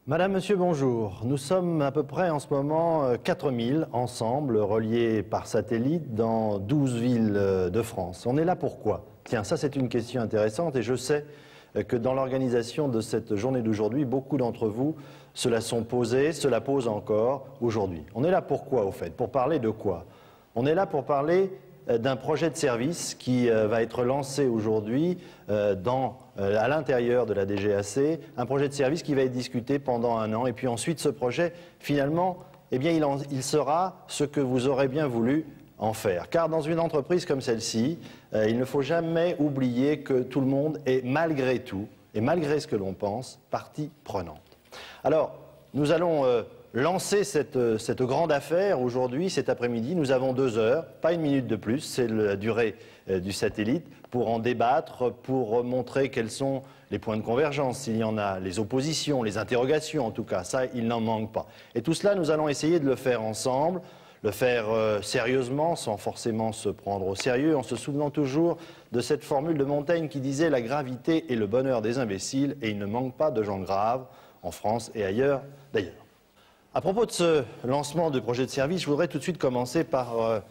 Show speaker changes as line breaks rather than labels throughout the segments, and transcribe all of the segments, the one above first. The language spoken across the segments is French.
Madame, Monsieur, bonjour. Nous sommes à peu près en ce moment 4000 ensemble, reliés par satellite dans 12 villes de France. On est là pourquoi? Tiens, ça c'est une question intéressante et je sais que dans l'organisation de cette journée d'aujourd'hui, beaucoup d'entre vous se la sont posées, se la posent encore aujourd'hui. On est là pourquoi au fait? Pour parler de quoi? On est là pour parler d'un projet de service qui va être lancé aujourd'hui à l'intérieur de la DGAC, un projet de service qui va être discuté pendant 1 an. Et puis ensuite, ce projet, finalement, eh bien, il sera ce que vous aurez bien voulu en faire. Car dans une entreprise comme celle-ci, il ne faut jamais oublier que tout le monde est malgré tout, et malgré ce que l'on pense, partie prenante. Alors, nous allons lancer cette grande affaire aujourd'hui, cet après-midi. Nous avons 2 heures, pas 1 minute de plus, c'est la durée du satellite, pour en débattre, pour montrer quels sont les points de convergence, s'il y en a, les oppositions, les interrogations en tout cas, ça il n'en manque pas. Et tout cela, nous allons essayer de le faire ensemble, le faire sérieusement, sans forcément se prendre au sérieux, en se souvenant toujours de cette formule de Montaigne qui disait « La gravité est le bonheur des imbéciles et il ne manque pas de gens graves en France et ailleurs d'ailleurs ». À propos de ce lancement de projet de service, je voudrais tout de suite commencer par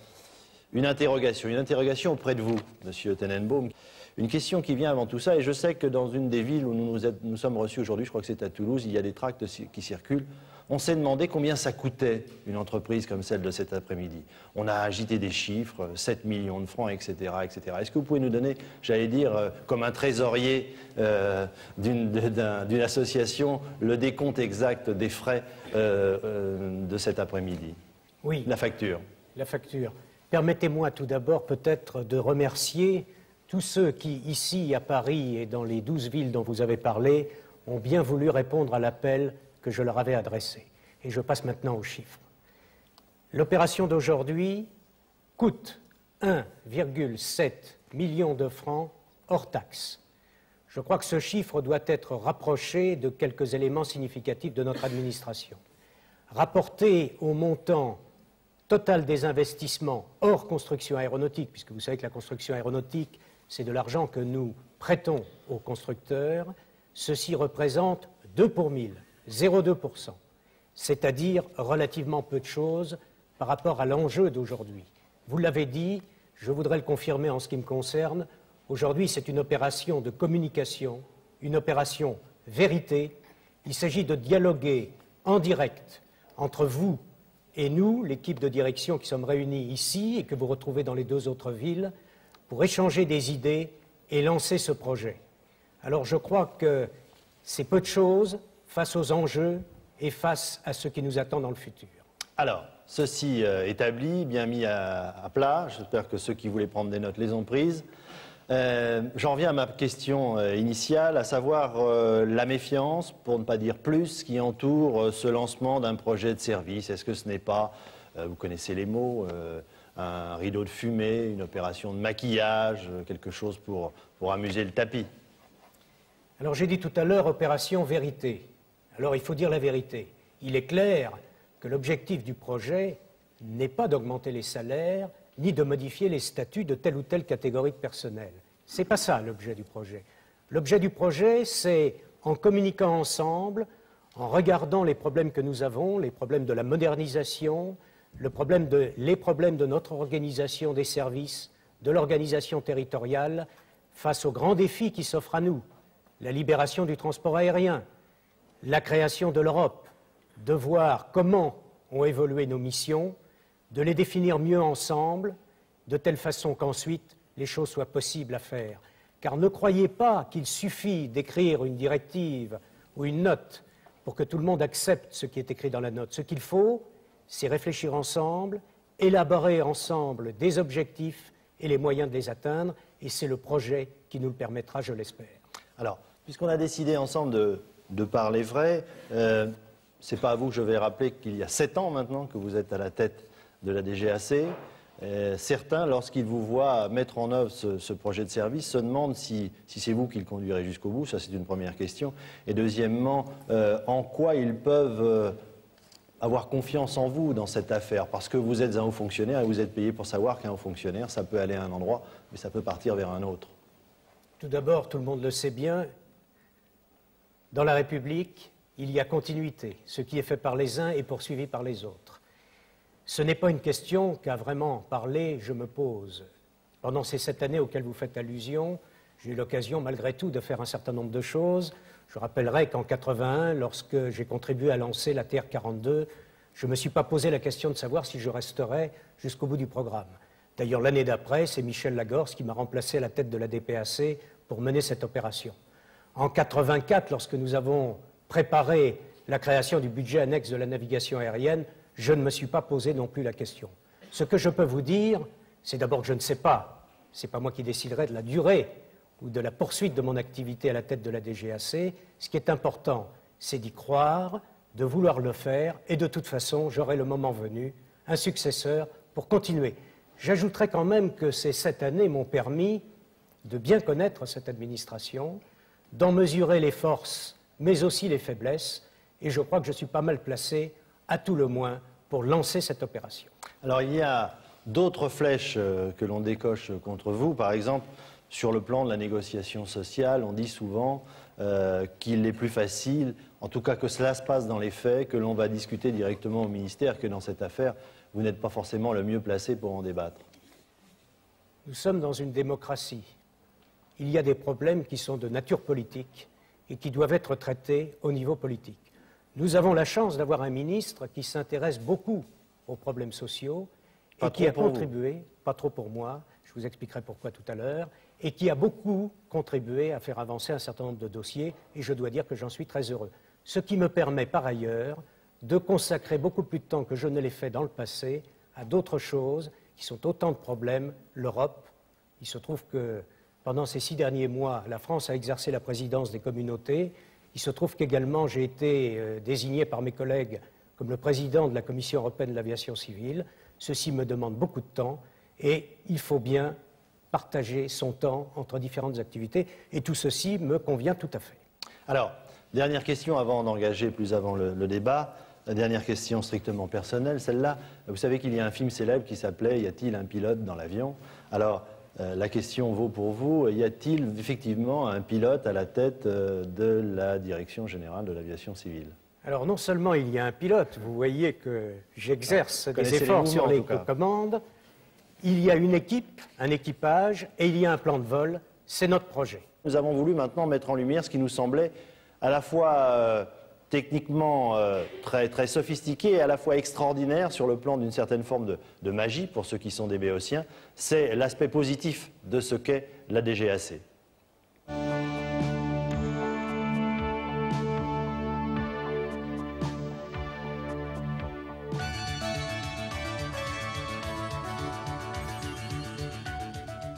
une interrogation auprès de vous, Monsieur Tenenbaum. Une question qui vient avant tout ça, et je sais que dans une des villes où nous sommes reçus aujourd'hui, je crois que c'est à Toulouse, il y a des tracts qui circulent. On s'est demandé combien ça coûtait une entreprise comme celle de cet après-midi. On a agité des chiffres, 7 millions de francs, etc. etc. Est-ce que vous pouvez nous donner, j'allais dire, comme un trésorier d'une association, le décompte exact des frais de cet après-midi?
Oui.
La facture.
La facture. Permettez-moi tout d'abord peut-être de remercier tous ceux qui, ici à Paris et dans les 12 villes dont vous avez parlé, ont bien voulu répondre à l'appel que je leur avais adressé. Et je passe maintenant aux chiffres. L'opération d'aujourd'hui coûte 1,7 million de francs hors taxe. Je crois que ce chiffre doit être rapproché de quelques éléments significatifs de notre administration. Rapporté au montant total des investissements hors construction aéronautique, puisque vous savez que la construction aéronautique, c'est de l'argent que nous prêtons aux constructeurs, ceci représente 2 pour 1000, 0,2%, c'est-à-dire relativement peu de choses par rapport à l'enjeu d'aujourd'hui. Vous l'avez dit, je voudrais le confirmer en ce qui me concerne, aujourd'hui c'est une opération de communication, une opération vérité. Il s'agit de dialoguer en direct entre vous et nous, l'équipe de direction qui sommes réunis ici et que vous retrouvez dans les 2 autres villes, pour échanger des idées et lancer ce projet. Alors je crois que c'est peu de choses face aux enjeux et face à ce qui nous attend dans le futur.
Alors, ceci établi, bien mis à plat, j'espère que ceux qui voulaient prendre des notes les ont prises. J'en viens à ma question initiale, à savoir la méfiance, pour ne pas dire plus, qui entoure ce lancement d'un projet de service. Est-ce que ce n'est pas, vous connaissez les mots, un rideau de fumée, une opération de maquillage, quelque chose pour amuser le tapis?
Alors j'ai dit tout à l'heure opération vérité. Alors il faut dire la vérité. Il est clair que l'objectif du projet n'est pas d'augmenter les salaires, ni de modifier les statuts de telle ou telle catégorie de personnel. Ce n'est pas ça l'objet du projet. L'objet du projet, c'est en communiquant ensemble, en regardant les problèmes que nous avons, les problèmes de la modernisation, les problèmes de notre organisation des services, de l'organisation territoriale, face aux grands défis qui s'offrent à nous, la libération du transport aérien, la création de l'Europe, de voir comment ont évolué nos missions, de les définir mieux ensemble, de telle façon qu'ensuite les choses soient possibles à faire. Car ne croyez pas qu'il suffit d'écrire une directive ou une note pour que tout le monde accepte ce qui est écrit dans la note. Ce qu'il faut, c'est réfléchir ensemble, élaborer ensemble des objectifs et les moyens de les atteindre, et c'est le projet qui nous le permettra, je l'espère.
Alors, puisqu'on a décidé ensemble de parler vrai, c'est pas à vous que je vais rappeler qu'il y a 7 ans maintenant que vous êtes à la tête de la DGAC. Certains, lorsqu'ils vous voient mettre en œuvre ce projet de service, se demandent si c'est vous qui le conduirez jusqu'au bout. Ça, c'est une première question. Et deuxièmement, en quoi ils peuvent avoir confiance en vous dans cette affaire, parce que vous êtes un haut fonctionnaire et vous êtes payé pour savoir qu'un haut fonctionnaire, ça peut aller à un endroit, mais ça peut partir vers un autre.
Tout d'abord, tout le monde le sait bien, dans la République, il y a continuité. Ce qui est fait par les uns est poursuivi par les autres. Ce n'est pas une question qu'à vraiment parler je me pose. Pendant ces 7 années auxquelles vous faites allusion, j'ai eu l'occasion malgré tout de faire un certain nombre de choses. Je rappellerai qu'en 1981, lorsque j'ai contribué à lancer la TR-42, je ne me suis pas posé la question de savoir si je resterais jusqu'au bout du programme. D'ailleurs, l'année d'après, c'est Michel Lagorce qui m'a remplacé à la tête de la DPAC pour mener cette opération. En 1984, lorsque nous avons préparé la création du budget annexe de la navigation aérienne, je ne me suis pas posé non plus la question. Ce que je peux vous dire, c'est d'abord que je ne sais pas, ce n'est pas moi qui déciderai de la durée ou de la poursuite de mon activité à la tête de la DGAC. Ce qui est important, c'est d'y croire, de vouloir le faire, et de toute façon, j'aurai le moment venu un successeur pour continuer. J'ajouterai quand même que ces 7 années m'ont permis de bien connaître cette administration, d'en mesurer les forces, mais aussi les faiblesses, et je crois que je suis pas mal placé, à tout le moins, pour lancer cette opération.
Alors il y a d'autres flèches que l'on décoche contre vous, par exemple, sur le plan de la négociation sociale, on dit souvent qu'il est plus facile, en tout cas que cela se passe dans les faits, que l'on va discuter directement au ministère, que dans cette affaire, vous n'êtes pas forcément le mieux placé pour en débattre.
Nous sommes dans une démocratie. Il y a des problèmes qui sont de nature politique et qui doivent être traités au niveau politique. Nous avons la chance d'avoir un ministre qui s'intéresse beaucoup aux problèmes sociaux et qui a contribué, pas trop pour moi, je vous expliquerai pourquoi tout à l'heure, et qui a beaucoup contribué à faire avancer un certain nombre de dossiers, et je dois dire que j'en suis très heureux. Ce qui me permet par ailleurs de consacrer beaucoup plus de temps que je ne l'ai fait dans le passé à d'autres choses qui sont autant de problèmes. L'Europe, il se trouve que pendant ces 6 derniers mois, la France a exercé la présidence des communautés. Il se trouve qu'également j'ai été désigné par mes collègues comme le président de la Commission européenne de l'aviation civile. Ceci me demande beaucoup de temps et il faut bien partager son temps entre différentes activités et tout ceci me convient tout à fait.
Alors, dernière question avant d'engager plus avant le débat. La dernière question strictement personnelle, celle-là. Vous savez qu'il y a un film célèbre qui s'appelait « Y a-t-il un pilote dans l'avion ?» Alors, la question vaut pour vous, y a-t-il effectivement un pilote à la tête de la Direction générale de l'aviation civile?
Alors non seulement il y a un pilote, vous voyez que j'exerce des efforts sur les commandes, il y a une équipe, un équipage et il y a un plan de vol, c'est notre projet.
Nous avons voulu maintenant mettre en lumière ce qui nous semblait à la fois techniquement très, très sophistiqué et à la fois extraordinaire sur le plan d'une certaine forme de magie pour ceux qui sont des béotiens, c'est l'aspect positif de ce qu'est la DGAC.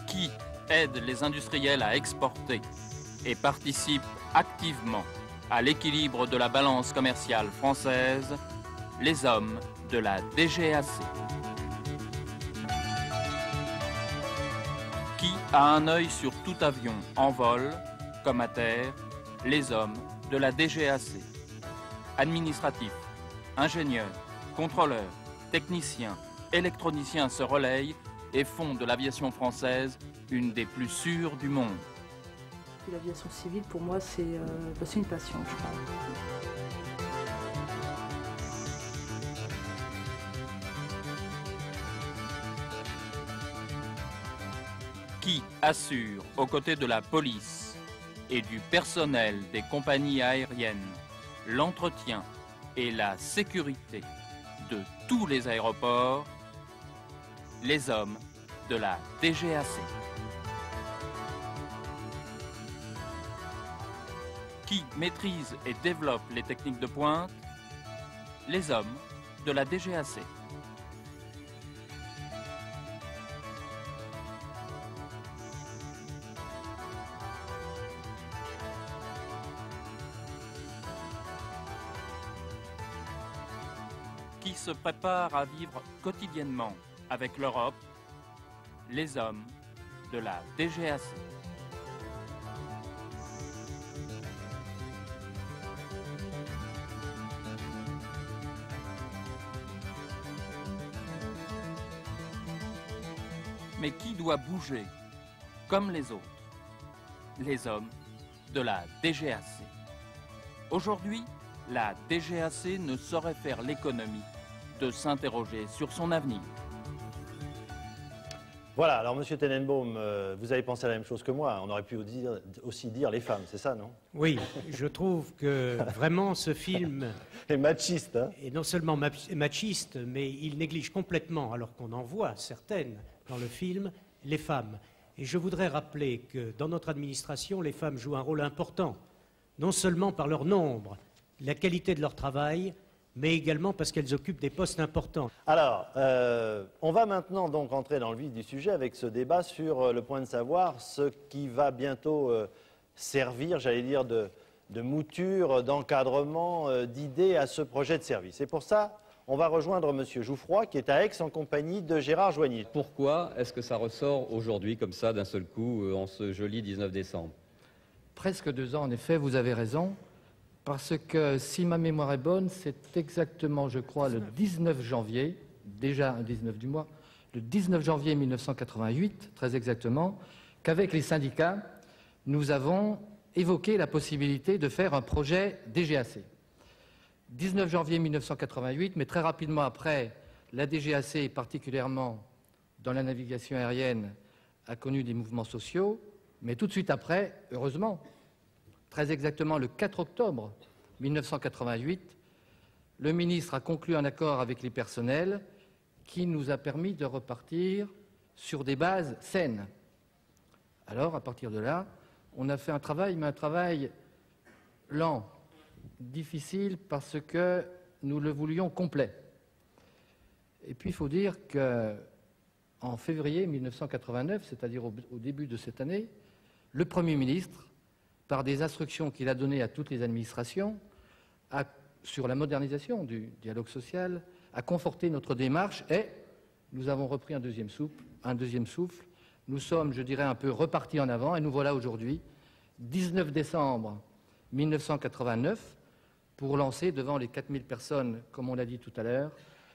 Qui aide les industriels à exporter et participe activement à l'équilibre de la balance commerciale française, les hommes de la DGAC. Qui a un œil sur tout avion en vol comme à terre, les hommes de la DGAC. Administratifs, ingénieurs, contrôleurs, techniciens, électroniciens se relayent et font de l'aviation française une des plus sûres du monde.
L'aviation civile, pour moi, c'est une passion, je crois.
Qui assure, aux côtés de la police et du personnel des compagnies aériennes, l'entretien et la sécurité de tous les aéroports, les hommes de la DGAC. Qui maîtrise et développe les techniques de pointe, les hommes de la DGAC. Qui se prépare à vivre quotidiennement avec l'Europe, les hommes de la DGAC. Mais qui doit bouger comme les autres? Les hommes de la DGAC. Aujourd'hui, la DGAC ne saurait faire l'économie de s'interroger sur son avenir.
Voilà, alors Monsieur Tenenbaum, vous avez pensé à la même chose que moi. On aurait pu aussi dire les femmes, c'est ça, non?
Oui, je trouve que vraiment ce film
Et machiste, hein?
est non seulement machiste, mais il néglige complètement, alors qu'on en voit certaines dans le film, les femmes. Et je voudrais rappeler que dans notre administration, les femmes jouent un rôle important, non seulement par leur nombre, la qualité de leur travail, mais également parce qu'elles occupent des postes importants.
Alors, on va maintenant donc entrer dans le vif du sujet avec ce débat sur le point de savoir ce qui va bientôt servir, j'allais dire, de mouture, d'encadrement, d'idées à ce projet de service. Et pour ça, on va rejoindre M. Jouffroy, qui est à Aix en compagnie de Gérard Joigny.
Pourquoi est-ce que ça ressort aujourd'hui, comme ça, d'un seul coup, en ce joli 19 décembre?
Presque 2 ans, en effet, vous avez raison. Parce que, si ma mémoire est bonne, c'est exactement, je crois, le 19 janvier, déjà un 19 du mois, le 19 janvier 1988, très exactement, qu'avec les syndicats, nous avons évoqué la possibilité de faire un projet DGAC. 19 janvier 1988, mais très rapidement après, la DGAC, particulièrement dans la navigation aérienne, a connu des mouvements sociaux, mais tout de suite après, heureusement, très exactement le 4 octobre 1988, le ministre a conclu un accord avec les personnels qui nous a permis de repartir sur des bases saines. Alors, à partir de là, on a fait un travail, mais un travail lent, difficile, parce que nous le voulions complet. Et puis, il faut dire qu'en février 1989, c'est-à-dire au début de cette année, le Premier ministre, par des instructions qu'il a données à toutes les administrations sur la modernisation du dialogue social, a conforté notre démarche et nous avons repris un deuxième souffle. Nous sommes, je dirais, un peu repartis en avant et nous voilà aujourd'hui, 19 décembre 1989, pour lancer devant les 4000 personnes, comme on l'a dit tout à l'heure,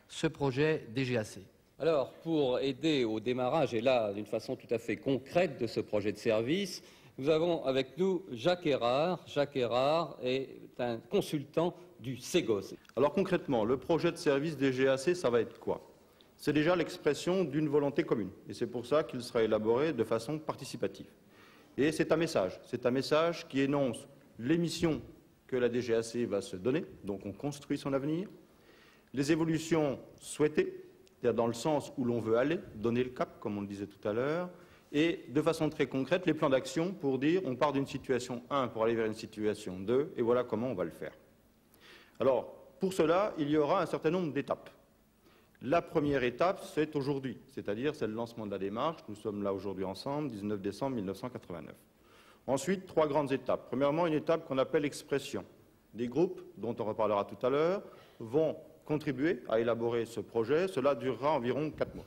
ce projet DGAC.
Alors, pour aider au démarrage, et là, d'une façon tout à fait concrète de ce projet de service, nous avons avec nous Jacques Erard. Jacques Erard est un consultant du Ségos.
Alors concrètement, le projet de service DGAC, ça va être quoi? C'est déjà l'expression d'une volonté commune. Et c'est pour ça qu'il sera élaboré de façon participative. Et c'est un message qui énonce les missions que la DGAC va se donner, donc on construit son avenir, les évolutions souhaitées, c'est-à-dire dans le sens où l'on veut aller, donner le cap, comme on le disait tout à l'heure, et de façon très concrète, les plans d'action pour dire on part d'une situation 1 pour aller vers une situation 2, et voilà comment on va le faire. Alors, pour cela, il y aura un certain nombre d'étapes. La première étape, c'est aujourd'hui, c'est-à-dire c'est le lancement de la démarche. Nous sommes là aujourd'hui ensemble, 19 décembre 1989. Ensuite, 3 grandes étapes. Premièrement, une étape qu'on appelle expression. Des groupes, dont on reparlera tout à l'heure, vont contribuer à élaborer ce projet. Cela durera environ 4 mois.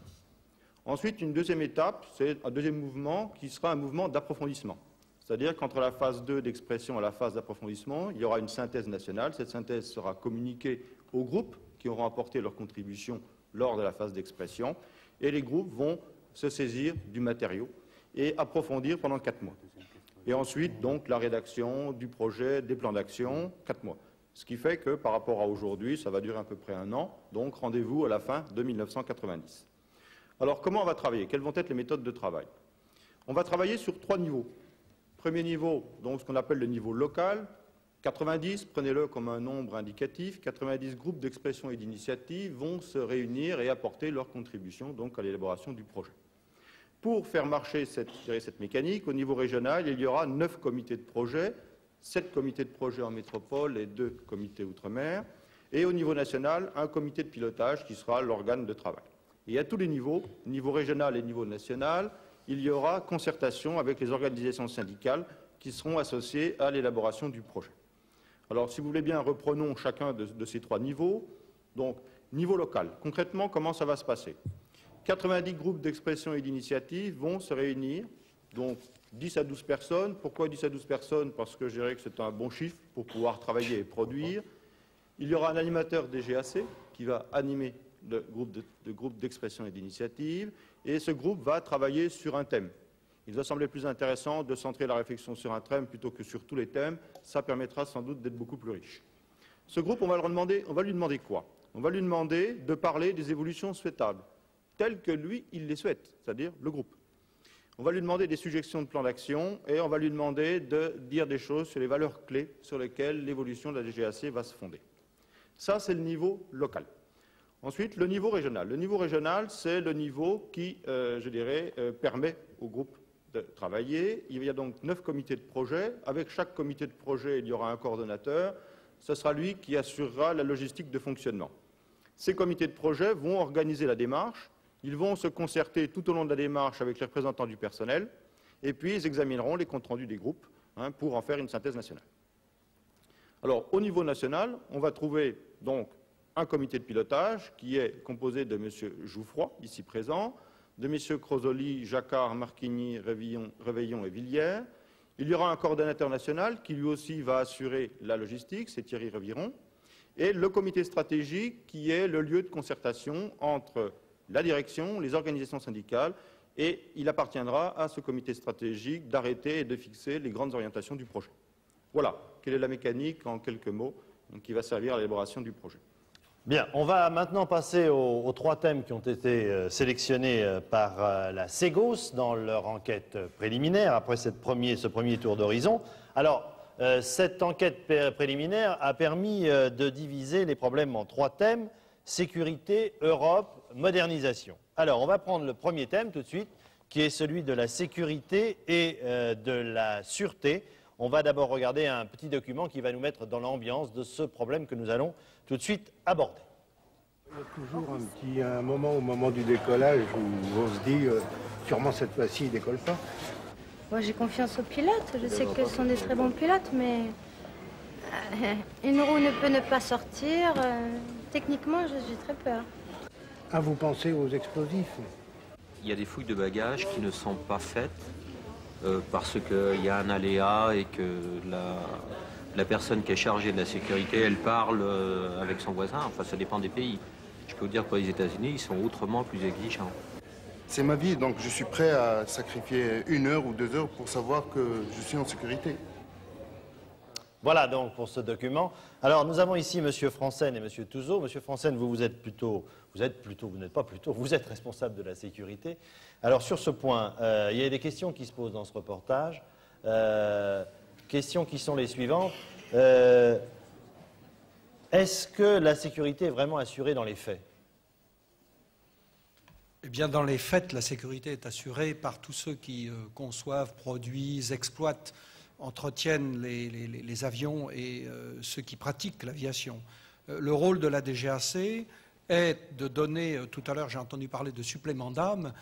Ensuite, une deuxième étape, c'est un deuxième mouvement qui sera un mouvement d'approfondissement. C'est-à-dire qu'entre la phase 2 d'expression et la phase d'approfondissement, il y aura une synthèse nationale. Cette synthèse sera communiquée aux groupes qui auront apporté leur contribution lors de la phase d'expression. Et les groupes vont se saisir du matériau et approfondir pendant 4 mois. Et ensuite, donc, la rédaction du projet, des plans d'action, 4 mois. Ce qui fait que, par rapport à aujourd'hui, ça va durer à peu près 1 an. Donc, rendez-vous à la fin de 1990. Alors, comment on va travailler? Quelles vont être les méthodes de travail? On va travailler sur 3 niveaux. Premier niveau, donc ce qu'on appelle le niveau local. 90, prenez-le comme un nombre indicatif, 90 groupes d'expression et d'initiative vont se réunir et apporter leur contribution donc, à l'élaboration du projet. Pour faire marcher cette mécanique, au niveau régional, il y aura 9 comités de projet, 7 comités de projet en métropole et 2 comités outre-mer. Et au niveau national, un comité de pilotage qui sera l'organe de travail. Et à tous les niveaux, niveau régional et niveau national, il y aura concertation avec les organisations syndicales qui seront associées à l'élaboration du projet. Alors, si vous voulez bien, reprenons chacun de ces 3 niveaux. Donc, niveau local, concrètement, comment ça va se passer? 90 groupes d'expression et d'initiative vont se réunir, donc 10 à 12 personnes. Pourquoi 10 à 12 personnes? Parce que je dirais que c'est un bon chiffre pour pouvoir travailler et produire. Il y aura un animateur DGAC qui va animer le groupe d'expression et d'initiative, et ce groupe va travailler sur un thème. Il va sembler plus intéressant de centrer la réflexion sur un thème plutôt que sur tous les thèmes. Ça permettra sans doute d'être beaucoup plus riche. Ce groupe, on va lui demander quoi? On va lui demander de parler des évolutions souhaitables, telles que lui, il les souhaite, c'est-à-dire le groupe. On va lui demander des suggestions de plan d'action et on va lui demander de dire des choses sur les valeurs clés sur lesquelles l'évolution de la DGAC va se fonder. Ça, c'est le niveau local. Ensuite, le niveau régional. Le niveau régional, c'est le niveau qui, je dirais, permet au groupe de travailler. Il y a donc 9 comités de projet. Avec chaque comité de projet, il y aura un coordonnateur. Ce sera lui qui assurera la logistique de fonctionnement. Ces comités de projet vont organiser la démarche. Ils vont se concerter tout au long de la démarche avec les représentants du personnel. Et puis, ils examineront les comptes rendus des groupes pour en faire une synthèse nationale. Alors, au niveau national, on va trouver donc un comité de pilotage qui est composé de M. Jouffroy, ici présent, de M. Crozoli, Jacquard, Marquigny, Réveillon et Villiers. Il y aura un coordonnateur national qui lui aussi va assurer la logistique, c'est Thierry Reviron, et le comité stratégique qui est le lieu de concertation entre la direction, les organisations syndicales, et il appartiendra à ce comité stratégique d'arrêter et de fixer les grandes orientations du projet. Voilà, quelle est la mécanique en quelques mots qui va servir à l'élaboration du projet.
Bien, on va maintenant passer aux 3 thèmes qui ont été sélectionnés par la Ségos dans leur enquête préliminaire après ce premier tour d'horizon. Alors, cette enquête préliminaire a permis de diviser les problèmes en 3 thèmes: sécurité, Europe, modernisation. Alors, on va prendre le premier thème tout de suite, qui est celui de la sécurité et de la sûreté. On va d'abord regarder un petit document qui va nous mettre dans l'ambiance de ce problème que nous allons tout de suite aborder.
Il y a toujours un moment au moment du décollage où on se dit sûrement cette fois-ci il ne décolle pas.
Moi j'ai confiance aux pilotes, je sais que ce sont des très bons pilotes, mais une roue ne peut ne pas sortir. Techniquement, j'ai très peur.
Ah, vous pensez aux explosifs?
Il y a des fouilles de bagages qui ne sont pas faites parce qu'il y a un aléa et que la personne qui est chargée de la sécurité, elle parle avec son voisin. Enfin, ça dépend des pays. Je peux vous dire que pour les États-Unis, ils sont autrement plus exigeants.
C'est ma vie, donc je suis prêt à sacrifier 1 heure ou 2 heures pour savoir que je suis en sécurité.
Voilà donc pour ce document. Alors nous avons ici M. Franssen et M. Touzeau. M. Franssen, vous êtes responsable de la sécurité. Alors sur ce point, il y a des questions qui se posent dans ce reportage. Questions qui sont les suivantes. Est-ce que la sécurité est vraiment assurée dans les faits?
Eh bien, dans les faits, la sécurité est assurée par tous ceux qui conçoivent, produisent, exploitent, entretiennent les avions et ceux qui pratiquent l'aviation. Le rôle de la DGAC est de donner, tout à l'heure j'ai entendu parler de supplément d'âme,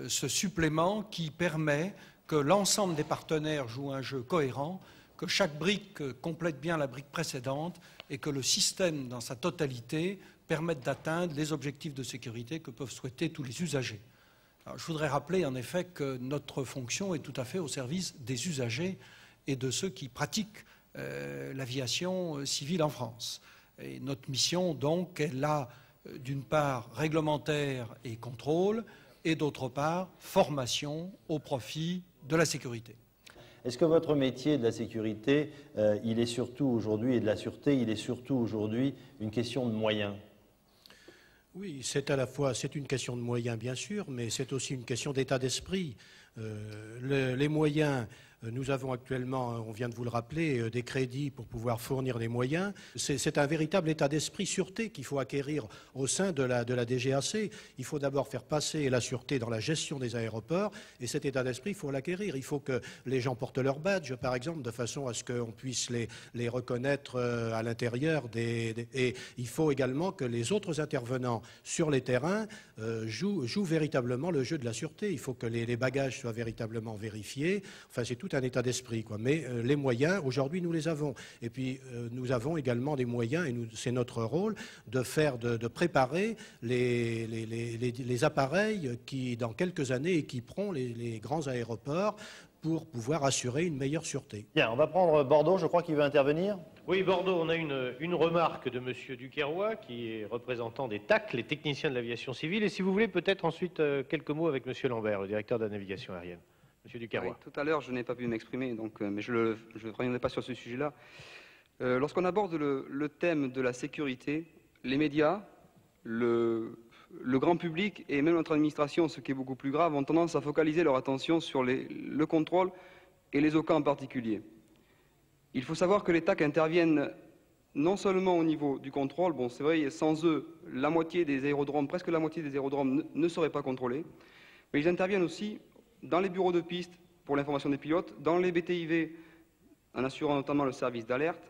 ce supplément qui permet que l'ensemble des partenaires jouent un jeu cohérent, que chaque brique complète bien la brique précédente et que le système dans sa totalité permette d'atteindre les objectifs de sécurité que peuvent souhaiter tous les usagers. Alors, je voudrais rappeler en effet que notre fonction est tout à fait au service des usagers et de ceux qui pratiquent l'aviation civile en France. Et notre mission, donc, est là, d'une part, réglementaire et contrôle, et d'autre part, formation au profit de la sécurité.
Est-ce que votre métier de la sécurité, il est surtout aujourd'hui, et de la sûreté, il est surtout aujourd'hui une question de moyens?
Oui, c'est à la fois, c'est une question de moyens, bien sûr, mais c'est aussi une question d'état d'esprit. Les moyens, nous avons actuellement, on vient de vous le rappeler, des crédits pour pouvoir fournir les moyens. C'est un véritable état d'esprit sûreté qu'il faut acquérir au sein de la DGAC. Il faut d'abord faire passer la sûreté dans la gestion des aéroports, et cet état d'esprit, il faut l'acquérir. Il faut que les gens portent leur badge, par exemple, de façon à ce qu'on puisse les reconnaître à l'intérieur et il faut également que les autres intervenants sur les terrains jouent véritablement le jeu de la sûreté. Il faut que les bagages soient véritablement vérifiés. Enfin, c'est tout un état d'esprit, quoi. Mais les moyens, aujourd'hui, nous les avons. Et puis, nous avons également des moyens, et c'est notre rôle, de préparer les appareils qui, dans quelques années, équiperont les grands aéroports pour pouvoir assurer une meilleure sûreté.
Bien, on va prendre Bordeaux, je crois qu'il veut intervenir.
Oui, Bordeaux, on a une remarque de M. Duquerrois, qui est représentant des TAC, les techniciens de l'aviation civile. Et si vous voulez, peut-être ensuite quelques mots avec M. Lambert, le directeur de la navigation aérienne. M. Duquerrois.
Oui, tout à l'heure, je n'ai pas pu m'exprimer, donc, mais je ne reviendrai pas sur ce sujet-là. Lorsqu'on aborde le thème de la sécurité, les médias, le grand public et même notre administration, ce qui est beaucoup plus grave, ont tendance à focaliser leur attention sur le contrôle et les OCA en particulier. Il faut savoir que les TAC interviennent non seulement au niveau du contrôle, bon c'est vrai, sans eux, la moitié des aérodromes, presque la moitié des aérodromes ne seraient pas contrôlés, mais ils interviennent aussi dans les bureaux de piste pour l'information des pilotes, dans les BTIV en assurant notamment le service d'alerte,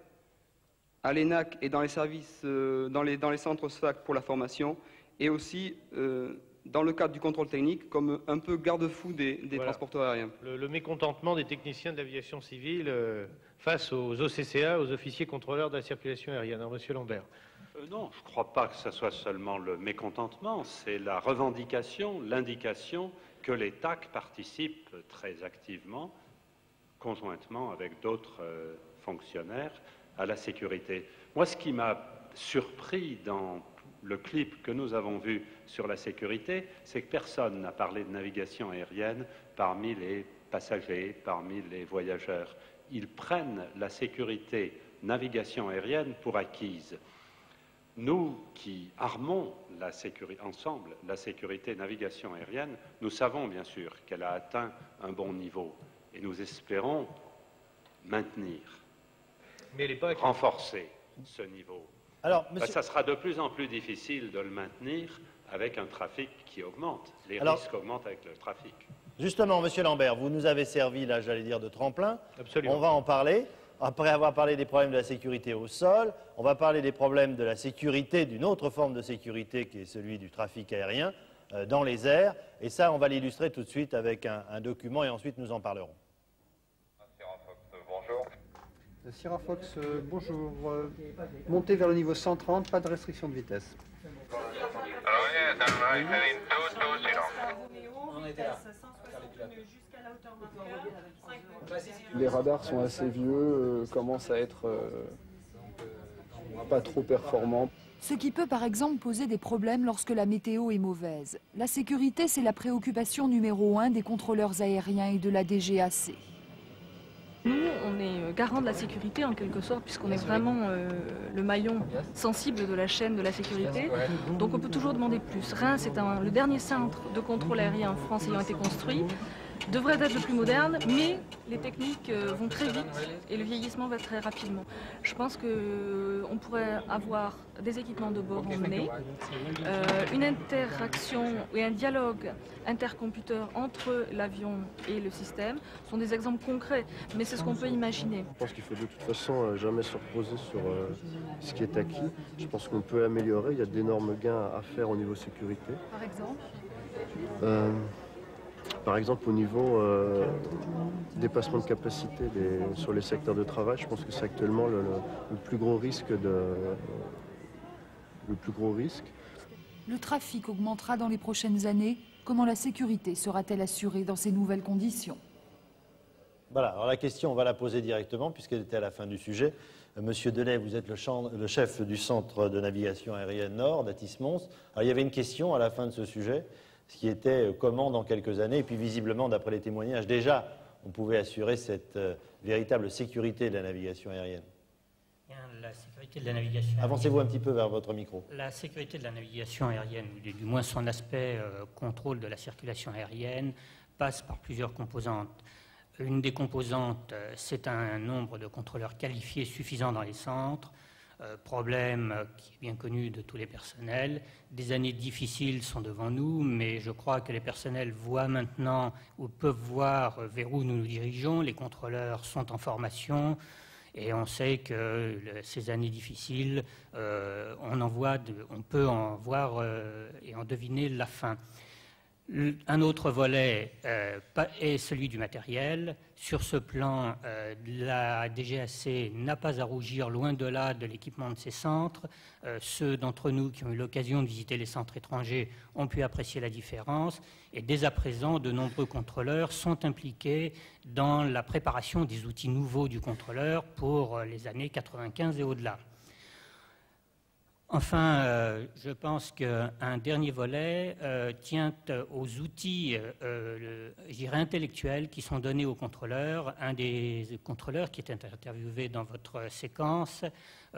à l'ENAC et dans les services, dans les centres SFAC pour la formation, et aussi dans le cadre du contrôle technique comme un peu garde-fou des transporteurs aériens.
Le mécontentement des techniciens de l'aviation civile face aux OCCA, aux officiers contrôleurs de la circulation aérienne. Alors, Monsieur Lambert.
Non, je ne crois pas que ce soit seulement le mécontentement, c'est la revendication, l'indication que les TAC participent très activement, conjointement avec d'autres fonctionnaires, à la sécurité. Moi, ce qui m'a surpris dans le clip que nous avons vu sur la sécurité, c'est que personne n'a parlé de navigation aérienne parmi les passagers, parmi les voyageurs. Ils prennent la sécurité navigation aérienne pour acquise. Nous qui armons ensemble la sécurité navigation aérienne, nous savons bien sûr qu'elle a atteint un bon niveau et nous espérons maintenir, renforcer ce niveau.
Alors, monsieur...
Ça sera de plus en plus difficile de le maintenir avec un trafic qui augmente. Les risques augmentent avec le trafic.
Justement, Monsieur Lambert, vous nous avez servi, là, j'allais dire, de tremplin.
Absolument.
On va en parler. Après avoir parlé des problèmes de la sécurité au sol, on va parler des problèmes de la sécurité, d'une autre forme de sécurité qui est celui du trafic aérien dans les airs. Et ça, on va l'illustrer tout de suite avec un document et ensuite nous en parlerons.
Bonjour. Sierra Fox, bonjour. Montez vers le niveau 130, pas de restriction de vitesse.
Les radars sont assez vieux, commencent à être pas trop performants.
Ce qui peut par exemple poser des problèmes lorsque la météo est mauvaise. La sécurité, c'est la préoccupation numéro 1 des contrôleurs aériens et de la DGAC.
Nous, on est garant de la sécurité en quelque sorte, puisqu'on est vraiment le maillon sensible de la chaîne de la sécurité. Donc on peut toujours demander plus. Reims est le dernier centre de contrôle aérien en France ayant été construit. Devrait être le plus moderne, mais les techniques vont très vite et le vieillissement va très rapidement. Je pense qu'on pourrait avoir des équipements de bord emmenés, une interaction et un dialogue intercomputer entre l'avion et le système sont des exemples concrets, mais c'est ce qu'on peut imaginer.
Je pense qu'il faut de toute façon jamais se reposer sur ce qui est acquis. Je pense qu'on peut améliorer, il y a d'énormes gains à faire au niveau sécurité.
Par exemple
Par exemple, au niveau dépassement de capacité sur les secteurs de travail, je pense que c'est actuellement le plus gros risque.
Le trafic augmentera dans les prochaines années. Comment la sécurité sera-t-elle assurée dans ces nouvelles conditions?
Voilà, alors la question, on va la poser directement puisqu'elle était à la fin du sujet. Monsieur Delay, vous êtes le chef du Centre de navigation aérienne Nord d'Atis-Mons. Alors il y avait une question à la fin de ce sujet, ce qui était comment dans quelques années, et puis visiblement d'après les témoignages, déjà on pouvait assurer cette véritable sécurité de la navigation aérienne.
La sécurité de la navigation aérienne.
Avancez-vous un petit peu vers votre micro.
La sécurité de la navigation aérienne, ou du moins son aspect contrôle de la circulation aérienne, passe par plusieurs composantes. Une des composantes, c'est un nombre de contrôleurs qualifiés suffisant dans les centres. Problème qui est bien connu de tous les personnels. Des années difficiles sont devant nous, mais je crois que les personnels voient maintenant ou peuvent voir vers où nous nous dirigeons. Les contrôleurs sont en formation et on sait que ces années difficiles, on peut en voir et en deviner la fin. Un autre volet est celui du matériel. Sur ce plan, la DGAC n'a pas à rougir, loin de là, de l'équipement de ces centres. Ceux d'entre nous qui ont eu l'occasion de visiter les centres étrangers ont pu apprécier la différence. Et dès à présent, de nombreux contrôleurs sont impliqués dans la préparation des outils nouveaux du contrôleur pour les années 95 et au-delà. Enfin, je pense qu'un dernier volet tient aux outils, je dirais, intellectuels qui sont donnés aux contrôleurs. Un des contrôleurs qui était interviewé dans votre séquence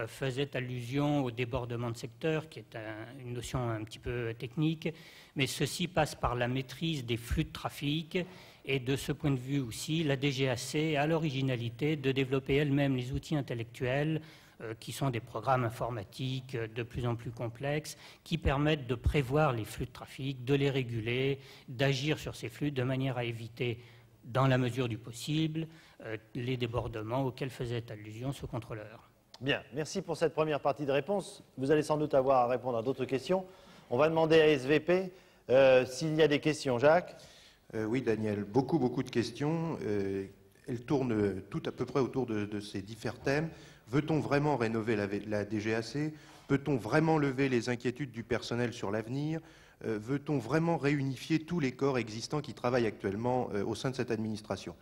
faisait allusion au débordement de secteur, qui est une notion un petit peu technique, mais ceci passe par la maîtrise des flux de trafic. Et de ce point de vue aussi, la DGAC a l'originalité de développer elle-même les outils intellectuels qui sont des programmes informatiques de plus en plus complexes, qui permettent de prévoir les flux de trafic, de les réguler, d'agir sur ces flux de manière à éviter, dans la mesure du possible, les débordements auxquels faisait allusion ce contrôleur.
Bien, merci pour cette première partie de réponse. Vous allez sans doute avoir à répondre à d'autres questions. On va demander à SVP s'il y a des questions. Jacques?
Oui, Daniel, beaucoup de questions. Elles tournent toutes à peu près autour de ces différents thèmes. Veut-on vraiment rénover la DGAC? Peut-on vraiment lever les inquiétudes du personnel sur l'avenir? Veut-on vraiment réunifier tous les corps existants qui travaillent actuellement au sein de cette administration?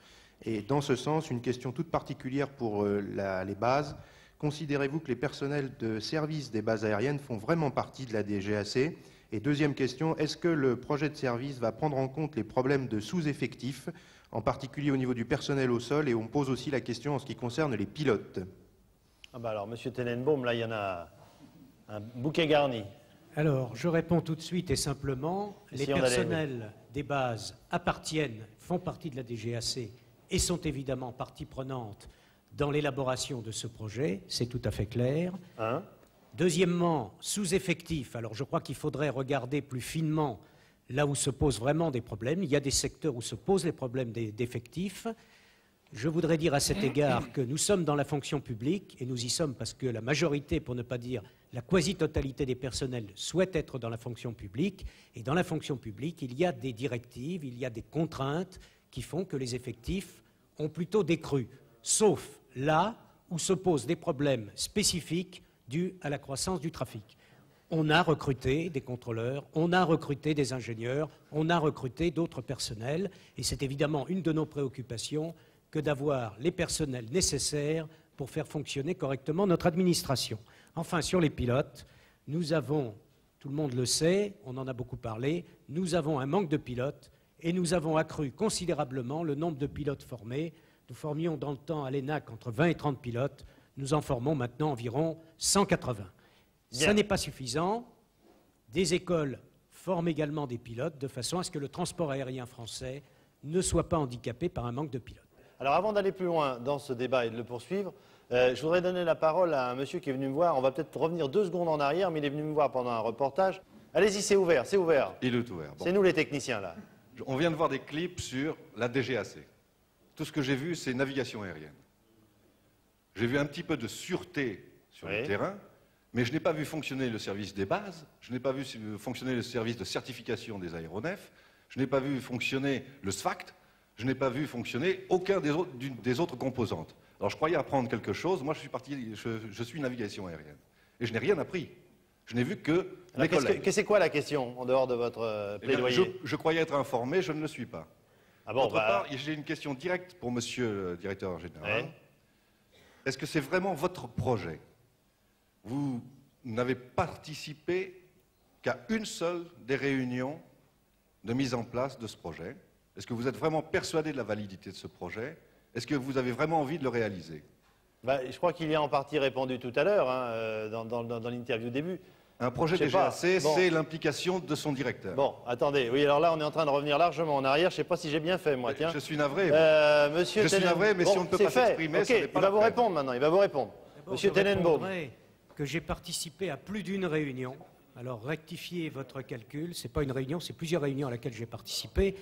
Et dans ce sens, une question toute particulière pour les bases. Considérez-vous que les personnels de service des bases aériennes font vraiment partie de la DGAC? Et deuxième question, est-ce que le projet de service va prendre en compte les problèmes de sous-effectifs, en particulier au niveau du personnel au sol? Et on pose aussi la question en ce qui concerne les pilotes.
Ah bah alors, Monsieur Tenenbaum, là, il y en a un bouquet garni.
Alors, je réponds tout de suite et simplement. Les personnels des bases font partie de la DGAC et sont évidemment partie prenante dans l'élaboration de ce projet, c'est tout à fait clair. Deuxièmement, sous-effectif. Alors, je crois qu'il faudrait regarder plus finement là où se posent vraiment des problèmes. Il y a des secteurs où se posent les problèmes d'effectifs. Je voudrais dire à cet égard que nous sommes dans la fonction publique, et nous y sommes parce que la majorité, pour ne pas dire la quasi-totalité des personnels, souhaitent être dans la fonction publique. Et dans la fonction publique, il y a des directives, il y a des contraintes qui font que les effectifs ont plutôt décru, sauf là où se posent des problèmes spécifiques dus à la croissance du trafic. On a recruté des contrôleurs, on a recruté des ingénieurs, on a recruté d'autres personnels, et c'est évidemment une de nos préoccupations que d'avoir les personnels nécessaires pour faire fonctionner correctement notre administration. Enfin, sur les pilotes, nous avons, tout le monde le sait, on en a beaucoup parlé, nous avons un manque de pilotes et nous avons accru considérablement le nombre de pilotes formés. Nous formions dans le temps à l'ENAC entre 20 et 30 pilotes, nous en formons maintenant environ 180. Ça n'est pas suffisant. Des écoles forment également des pilotes de façon à ce que le transport aérien français ne soit pas handicapé par un manque de pilotes.
Alors avant d'aller plus loin dans ce débat et de le poursuivre, je voudrais donner la parole à un monsieur qui est venu me voir. On va peut-être revenir 2 secondes en arrière, mais il est venu me voir pendant un reportage. Allez-y, c'est ouvert, c'est ouvert.
Il est ouvert. Bon.
C'est nous les techniciens là.
On vient de voir des clips sur la DGAC. Tout ce que j'ai vu, c'est navigation aérienne. J'ai vu un petit peu de sûreté sur le terrain, mais je n'ai pas vu fonctionner le service des bases, je n'ai pas vu fonctionner le service de certification des aéronefs, je n'ai pas vu fonctionner le SFACT, je n'ai pas vu fonctionner aucun des autres composantes. Alors je croyais apprendre quelque chose, moi je suis navigation aérienne, et je n'ai rien appris. Je n'ai vu que mes collègues.
C'est quoi la question, en dehors de votre plaidoyer?
Je croyais être informé, je ne le suis pas.
Ah bon,
D'autre part, j'ai une question directe pour monsieur le directeur général. Est-ce que c'est vraiment votre projet? Vous n'avez participé qu'à une seule des réunions de mise en place de ce projet. Est-ce que vous êtes vraiment persuadé de la validité de ce projet? Est-ce que vous avez vraiment envie de le réaliser?
Je crois qu'il y a en partie répondu tout à l'heure, dans l'interview début.
Un projet DGAC, c'est l'implication de son directeur.
Bon, attendez, oui, alors là, on est en train de revenir largement en arrière. Je ne sais pas si j'ai bien fait, moi, tiens.
Je suis navré.
Monsieur
je suis navré, mais si on ne peut pas s'exprimer,
okay, il va vous répondre maintenant, il va vous répondre. Monsieur Tenenbaum.
Que j'ai participé à plus d'une réunion. Alors, rectifiez votre calcul. Ce n'est pas une réunion, c'est plusieurs réunions à laquelle j'ai participé.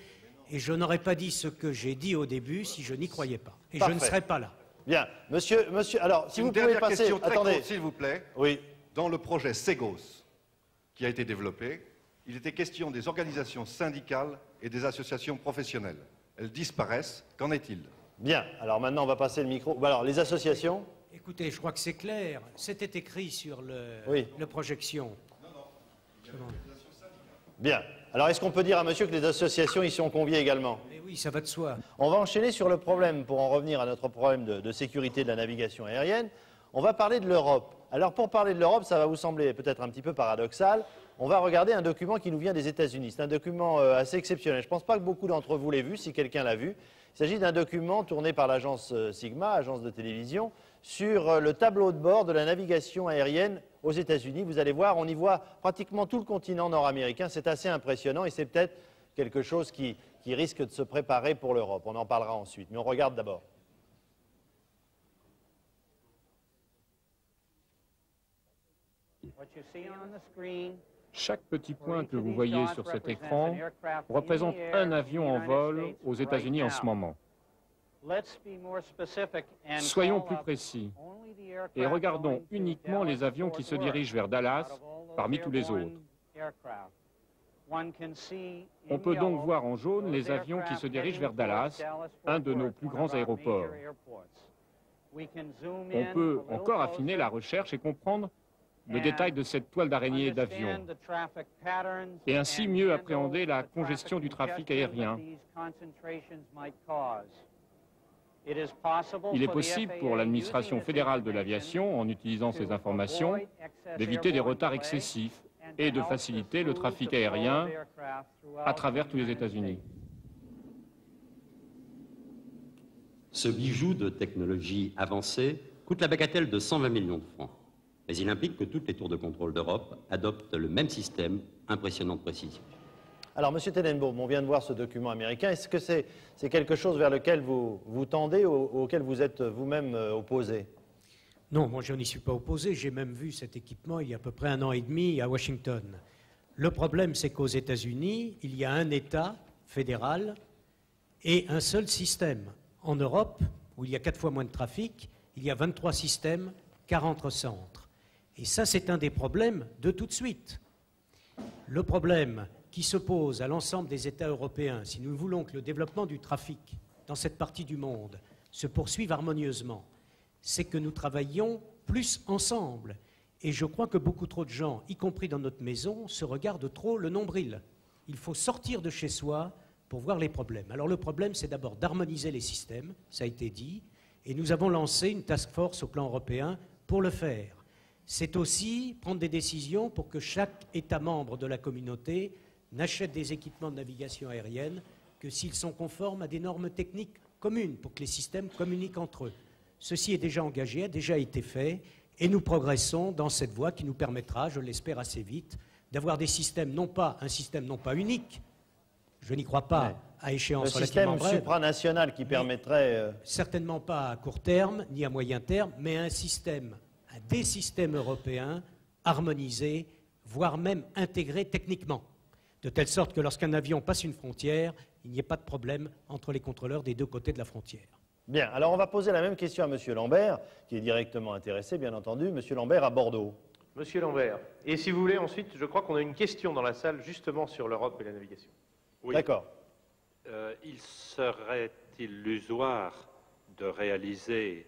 Et je n'aurais pas dit ce que j'ai dit au début si je n'y croyais pas. Et je ne serais pas là.
Bien. Monsieur, alors, si vous pouvez passer...
Question très courte, s'il vous plaît.
Oui.
Dans le projet Segos, qui a été développé, il était question des organisations syndicales et des associations professionnelles. Elles disparaissent. Qu'en est-il? Bien.
Alors maintenant, on va passer le micro. Alors, les associations?
Écoutez, je crois que c'est clair. C'était écrit sur le projection.
Non.
Bien. Alors, est-ce qu'on peut dire à monsieur que les associations y sont conviées également?
Mais oui, ça va de soi.
On va enchaîner sur le problème, pour en revenir à notre problème de sécurité de la navigation aérienne. On va parler de l'Europe. Alors pour parler de l'Europe, ça va vous sembler peut-être un petit peu paradoxal. On va regarder un document qui nous vient des États-Unis. C'est un document assez exceptionnel. Je ne pense pas que beaucoup d'entre vous l'aient vu, si quelqu'un l'a vu. Il s'agit d'un document tourné par l'agence Sigma, agence de télévision, sur le tableau de bord de la navigation aérienne aux États-Unis. Vous allez voir, on y voit pratiquement tout le continent nord-américain. C'est assez impressionnant et c'est peut-être quelque chose qui risque de se préparer pour l'Europe. On en parlera ensuite, mais on regarde d'abord.
Chaque petit point que vous voyez sur cet écran représente un avion en vol aux États-Unis en ce moment. Soyons plus précis et regardons uniquement les avions qui se dirigent vers Dallas parmi tous les autres. On peut donc voir en jaune les avions qui se dirigent vers Dallas, un de nos plus grands aéroports. On peut encore affiner la recherche et comprendre le détail de cette toile d'araignée d'avions et ainsi mieux appréhender la congestion du trafic aérien. Il est possible pour l'administration fédérale de l'aviation, en utilisant ces informations, d'éviter des retards excessifs et de faciliter le trafic aérien à travers tous les États-Unis.
Ce bijou de technologie avancée coûte la bagatelle de 120 millions de francs. Mais il implique que toutes les tours de contrôle d'Europe adoptent le même système, impressionnant de précision.
Alors, Monsieur Tenenbaum, on vient de voir ce document américain. Est-ce que c'est quelque chose vers lequel vous tendez, auquel vous êtes vous-même opposé?
Non, moi je n'y suis pas opposé. J'ai même vu cet équipement il y a à peu près 1 an et demi à Washington. Le problème, c'est qu'aux États-Unis, il y a un État fédéral et un seul système. En Europe, où il y a 4 fois moins de trafic, il y a 23 systèmes, 40 centres. Et ça, c'est un des problèmes de tout de suite. Le problème qui se pose à l'ensemble des États européens, si nous voulons que le développement du trafic dans cette partie du monde se poursuive harmonieusement, c'est que nous travaillions plus ensemble. Et je crois que beaucoup trop de gens, y compris dans notre maison, se regardent trop le nombril. Il faut sortir de chez soi pour voir les problèmes. Alors le problème, c'est d'abord d'harmoniser les systèmes, ça a été dit, et nous avons lancé une task force au plan européen pour le faire. C'est aussi prendre des décisions pour que chaque État membre de la communauté n'achète des équipements de navigation aérienne que s'ils sont conformes à des normes techniques communes, pour que les systèmes communiquent entre eux. Ceci est déjà engagé, a déjà été fait, et nous progressons dans cette voie qui nous permettra, je l'espère assez vite, d'avoir des systèmes, non pas un système non pas unique, je n'y crois pas à échéance relativement brève.
Un système supranational qui permettrait...
Certainement pas à court terme, ni à moyen terme, mais des systèmes européens harmonisés, voire même intégrés techniquement, de telle sorte que lorsqu'un avion passe une frontière, il n'y ait pas de problème entre les contrôleurs des deux côtés de la frontière.
Bien, alors on va poser la même question à M. Lambert, qui est directement intéressé, bien entendu. M. Lambert à Bordeaux.
Monsieur Lambert, et si vous voulez ensuite, je crois qu'on a une question dans la salle justement sur l'Europe et la navigation.
Oui.
D'accord.
Il serait illusoire de réaliser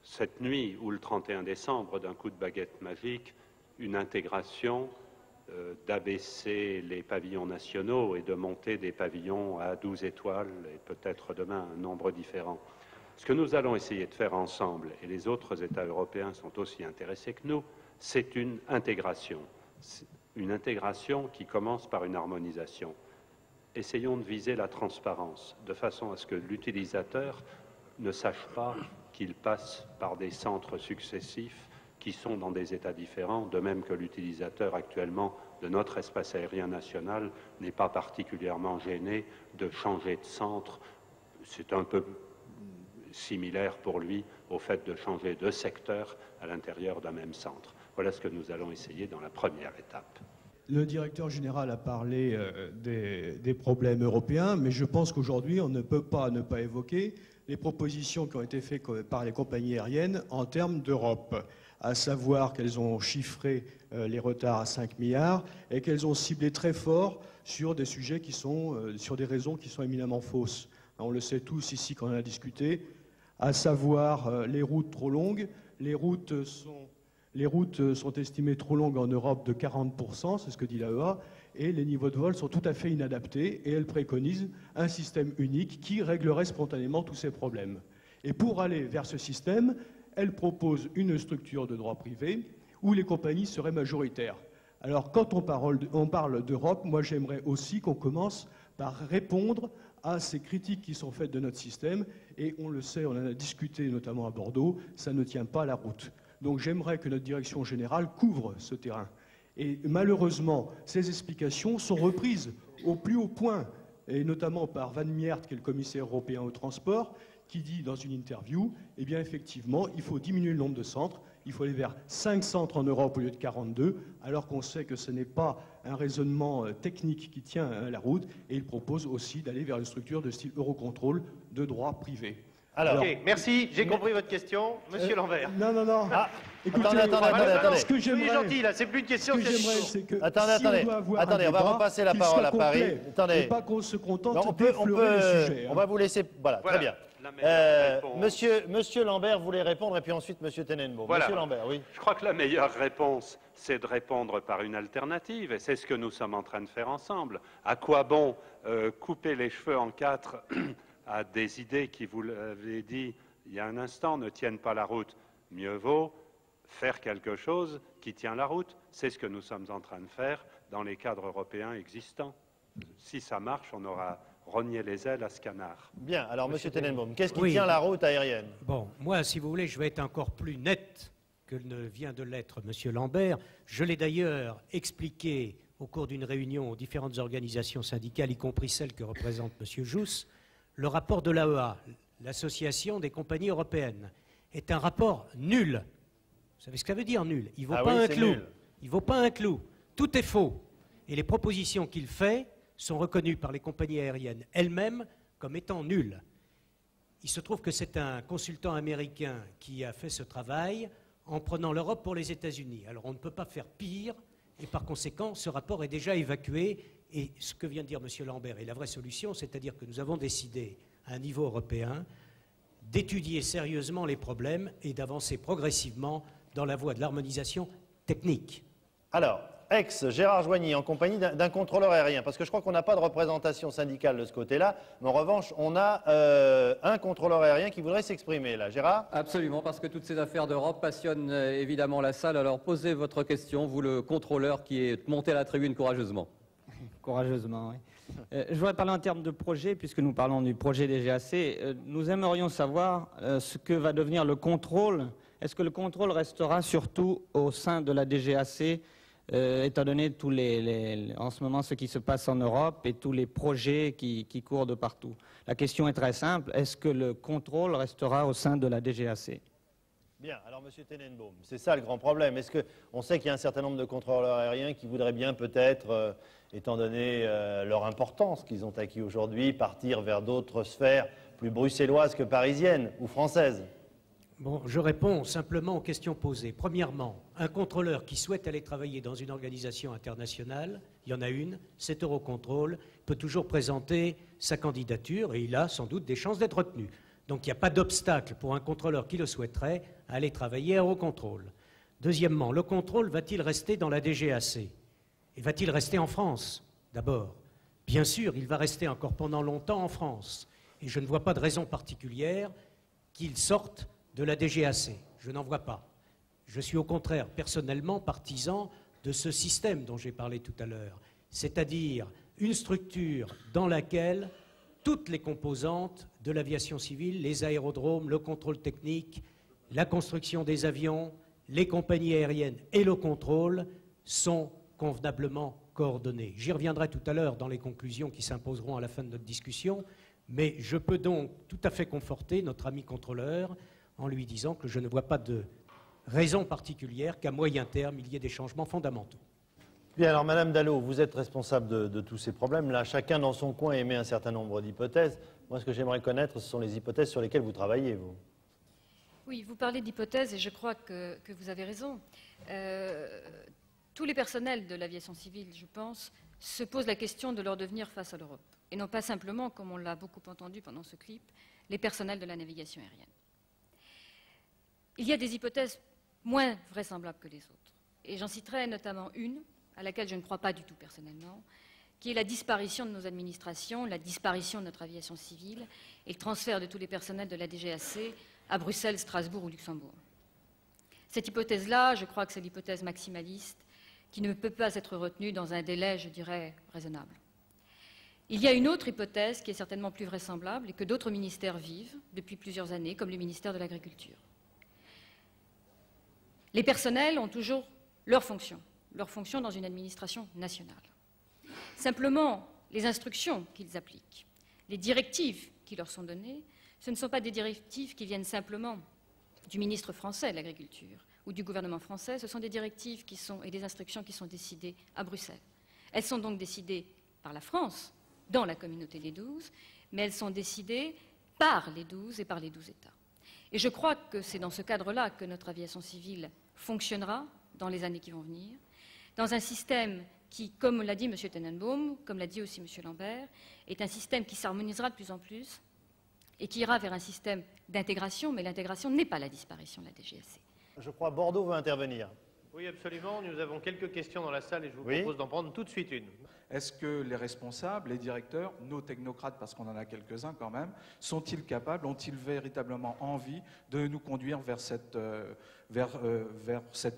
cette nuit ou le 31 décembre d'un coup de baguette magique une intégration d'abaisser les pavillons nationaux et de monter des pavillons à 12 étoiles et peut-être demain un nombre différent. Ce que nous allons essayer de faire ensemble, et les autres États européens sont aussi intéressés que nous, c'est une intégration qui commence par une harmonisation. Essayons de viser la transparence, de façon à ce que l'utilisateur ne sache pas qu'il passe par des centres successifs qui sont dans des états différents, de même que l'utilisateur actuellement de notre espace aérien national n'est pas particulièrement gêné de changer de centre. C'est un peu similaire pour lui au fait de changer de secteur à l'intérieur d'un même centre. Voilà ce que nous allons essayer dans la première étape.
Le directeur général a parlé des problèmes européens, mais je pense qu'aujourd'hui, on ne peut pas ne pas évoquer les propositions qui ont été faites par les compagnies aériennes en termes d'Europe, à savoir qu'elles ont chiffré les retards à 5 milliards et qu'elles ont ciblé très fort sur des sujets qui sont, sur des raisons qui sont éminemment fausses. On le sait tous ici quand on a discuté, à savoir les routes trop longues. Les routes sont estimées trop longues en Europe de 40%, c'est ce que dit l'AEA, et les niveaux de vol sont tout à fait inadaptés, et elle préconise un système unique qui réglerait spontanément tous ces problèmes. Et pour aller vers ce système, elle propose une structure de droit privé où les compagnies seraient majoritaires. Alors, quand on parle d'Europe, moi j'aimerais aussi qu'on commence par répondre à ces critiques qui sont faites de notre système, et on le sait, on en a discuté notamment à Bordeaux, ça ne tient pas la route. Donc j'aimerais que notre direction générale couvre ce terrain. Et malheureusement, ces explications sont reprises au plus haut point, et notamment par Van Miert, qui est le commissaire européen au transport, qui dit dans une interview, eh bien effectivement, il faut diminuer le nombre de centres, il faut aller vers 5 centres en Europe au lieu de 42, alors qu'on sait que ce n'est pas un raisonnement technique qui tient la route, et il propose aussi d'aller vers une structure de style Eurocontrol de droit privé.
Alors, ok, merci, j'ai compris votre question. Monsieur Lambert.
Non.
Ah,
écoutez,
attendez.
Ce que j'aimerais,
gentil, là, c'est plus une question,
c'est que
Attendez, on va repasser la parole à Paris.
Attendez. Et pas qu'on se contente d'effleurer le sujet.
On va vous laisser... Voilà, très bien. Monsieur Lambert voulait répondre, et puis ensuite Monsieur Tenenbaum.
Voilà.
Monsieur Lambert, oui.
Je crois que la meilleure réponse, c'est de répondre par une alternative, et c'est ce que nous sommes en train de faire ensemble. À quoi bon couper les cheveux en quatre à des idées qui, vous l'avez dit il y a un instant, ne tiennent pas la route? Mieux vaut faire quelque chose qui tient la route. C'est ce que nous sommes en train de faire dans les cadres européens existants. Si ça marche, on aura rogné les ailes à ce canard.
Bien, alors Monsieur Tenenbaum, qu'est-ce qui tient la route aérienne?
Bon, moi, si vous voulez, je vais être encore plus net que ne vient de l'être Monsieur Lambert. Je l'ai d'ailleurs expliqué au cours d'une réunion aux différentes organisations syndicales, y compris celle que représente Monsieur Jousse. Le rapport de l'AEA, l'Association des compagnies européennes, est un rapport nul. Vous savez ce que ça veut dire, nul? Il ne vaut pas un clou. Il ne vaut pas un clou. Tout est faux. Et les propositions qu'il fait sont reconnues par les compagnies aériennes elles-mêmes comme étant nulles. Il se trouve que c'est un consultant américain qui a fait ce travail en prenant l'Europe pour les États-Unis. Alors on ne peut pas faire pire, et par conséquent, ce rapport est déjà évacué. Et ce que vient de dire M. Lambert est la vraie solution, c'est-à-dire que nous avons décidé, à un niveau européen, d'étudier sérieusement les problèmes et d'avancer progressivement dans la voie de l'harmonisation technique.
Alors, Gérard Joigny, en compagnie d'un contrôleur aérien, parce que je crois qu'on n'a pas de représentation syndicale de ce côté-là, mais en revanche, on a un contrôleur aérien qui voudrait s'exprimer, là. Gérard?
Absolument, parce que toutes ces affaires d'Europe passionnent évidemment la salle. Alors posez votre question, vous le contrôleur qui est monté à la tribune courageusement.
Courageusement, oui. Je voudrais parler en termes de projet, puisque nous parlons du projet des GAC. Nous aimerions savoir ce que va devenir le contrôle. Est-ce que le contrôle restera surtout au sein de la DGAC, étant donné tous en ce moment ce qui se passe en Europe et tous les projets qui courent de partout? La question est très simple. Est-ce que le contrôle restera au sein de la DGAC?
Bien, alors Monsieur Tenenbaum, c'est ça le grand problème. Est-ce qu'on sait qu'il y a un certain nombre de contrôleurs aériens qui voudraient bien peut-être, étant donné leur importance qu'ils ont acquis aujourd'hui, partir vers d'autres sphères plus bruxelloises que parisiennes ou françaises?
Bon, je réponds simplement aux questions posées. Premièrement, un contrôleur qui souhaite aller travailler dans une organisation internationale, il y en a une, c'est Eurocontrol, peut toujours présenter sa candidature et il a sans doute des chances d'être retenu. Donc il n'y a pas d'obstacle pour un contrôleur qui le souhaiterait à aller travailler à Eurocontrol. Deuxièmement, le contrôle va-t-il rester dans la DGAC? Et va-t-il rester en France, d'abord? Bien sûr, il va rester encore pendant longtemps en France. Et je ne vois pas de raison particulière qu'il sorte de la DGAC. Je n'en vois pas. Je suis au contraire personnellement partisan de ce système dont j'ai parlé tout à l'heure, c'est-à-dire une structure dans laquelle toutes les composantes de l'aviation civile, les aérodromes, le contrôle technique, la construction des avions, les compagnies aériennes et le contrôle sont convenablement coordonnées. J'y reviendrai tout à l'heure dans les conclusions qui s'imposeront à la fin de notre discussion, mais je peux donc tout à fait conforter notre ami contrôleur en lui disant que je ne vois pas de raison particulière qu'à moyen terme, il y ait des changements fondamentaux.
Bien, alors Madame Dallot, vous êtes responsable de tous ces problèmes-là. Chacun dans son coin émet un certain nombre d'hypothèses. Moi, ce que j'aimerais connaître, ce sont les hypothèses sur lesquelles vous travaillez, vous.
Oui, vous parlez d'hypothèses et je crois que vous avez raison. Tous les personnels de l'aviation civile, je pense, se posent la question de leur devenir face à l'Europe. Et non pas simplement, comme on l'a beaucoup entendu pendant ce clip, les personnels de la navigation aérienne. Il y a des hypothèses moins vraisemblables que les autres. Et j'en citerai notamment une, à laquelle je ne crois pas du tout personnellement, qui est la disparition de nos administrations, la disparition de notre aviation civile et le transfert de tous les personnels de la DGAC à Bruxelles, Strasbourg ou Luxembourg. Cette hypothèse-là, je crois que c'est l'hypothèse maximaliste qui ne peut pas être retenue dans un délai, je dirais, raisonnable. Il y a une autre hypothèse qui est certainement plus vraisemblable et que d'autres ministères vivent depuis plusieurs années, comme le ministère de l'Agriculture. Les personnels ont toujours leur fonction dans une administration nationale. Simplement, les instructions qu'ils appliquent, les directives qui leur sont données, ce ne sont pas des directives qui viennent simplement du ministre français de l'Agriculture ou du gouvernement français, ce sont des directives et des instructions qui sont décidées à Bruxelles. Elles sont donc décidées par la France, dans la communauté des 12, mais elles sont décidées par les 12 et par les 12 États. Et je crois que c'est dans ce cadre-là que notre aviation civile fonctionnera dans les années qui vont venir, dans un système qui, comme l'a dit M. Tenenbaum, comme l'a dit aussi M. Lambert, est un système qui s'harmonisera de plus en plus et qui ira vers un système d'intégration, mais l'intégration n'est pas la disparition de la DGAC.
Je crois Bordeaux veut intervenir.
Oui, absolument. Nous avons quelques questions dans la salle et je vous propose d'en prendre tout de suite une.
Est-ce que les responsables, les directeurs, nos technocrates, parce qu'on en a quelques-uns quand même, sont-ils capables, ont-ils véritablement envie de nous conduire vers cette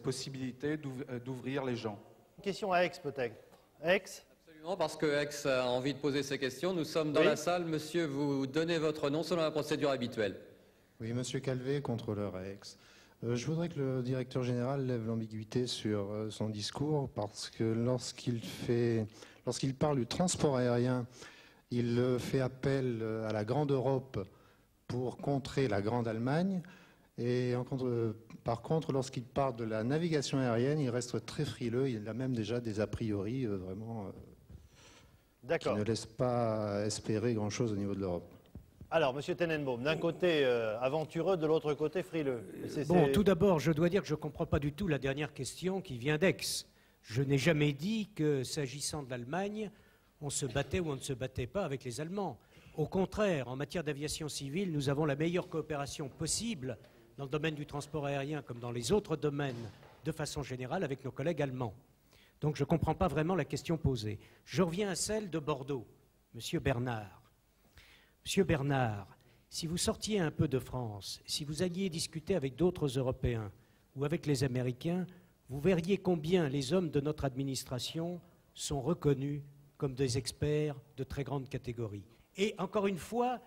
possibilité d'ouvrir les gens?
Une question à Aix peut-être. Aix?
Absolument, parce que Aix a envie de poser ces questions. Nous sommes dans la salle. Monsieur, vous donnez votre nom selon la procédure habituelle.
Oui, Monsieur Calvé, contrôleur à Aix. Je voudrais que le directeur général lève l'ambiguïté sur son discours, parce que lorsqu'il parle du transport aérien, il fait appel à la Grande Europe pour contrer la Grande Allemagne. Et par contre, lorsqu'il parle de la navigation aérienne, il reste très frileux. Il a même déjà des a priori vraiment qui ne laissent pas espérer grand-chose au niveau de l'Europe.
Alors, Monsieur Tenenbaum, d'un côté aventureux, de l'autre côté frileux.
Bon, tout d'abord, je dois dire que je ne comprends pas du tout la dernière question qui vient d'Aix. Je n'ai jamais dit que, s'agissant de l'Allemagne, on se battait ou on ne se battait pas avec les Allemands. Au contraire, en matière d'aviation civile, nous avons la meilleure coopération possible dans le domaine du transport aérien comme dans les autres domaines, de façon générale, avec nos collègues allemands. Donc je ne comprends pas vraiment la question posée. Je reviens à celle de Bordeaux. Monsieur Bernard. Monsieur Bernard, si vous sortiez un peu de France, si vous alliez discuter avec d'autres Européens ou avec les Américains, vous verriez combien les hommes de notre administration sont reconnus comme des experts de très grande catégorie. Et encore une fois,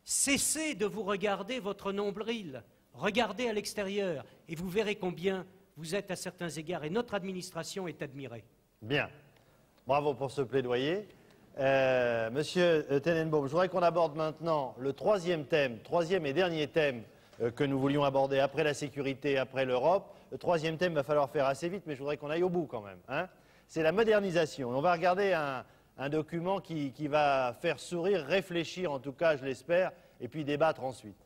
cessez de vous regarder votre nombril, regardez à l'extérieur et vous verrez combien vous êtes à certains égards et notre administration est admirée.
Bien. Bravo pour ce plaidoyer. Monsieur Tenenbaum, je voudrais qu'on aborde maintenant le troisième et dernier thème que nous voulions aborder après la sécurité, après l'Europe. Le troisième thème, va falloir faire assez vite, mais je voudrais qu'on aille au bout quand même. Hein. C'est la modernisation. On va regarder un document qui va faire sourire, réfléchir en tout cas, je l'espère, et puis débattre ensuite.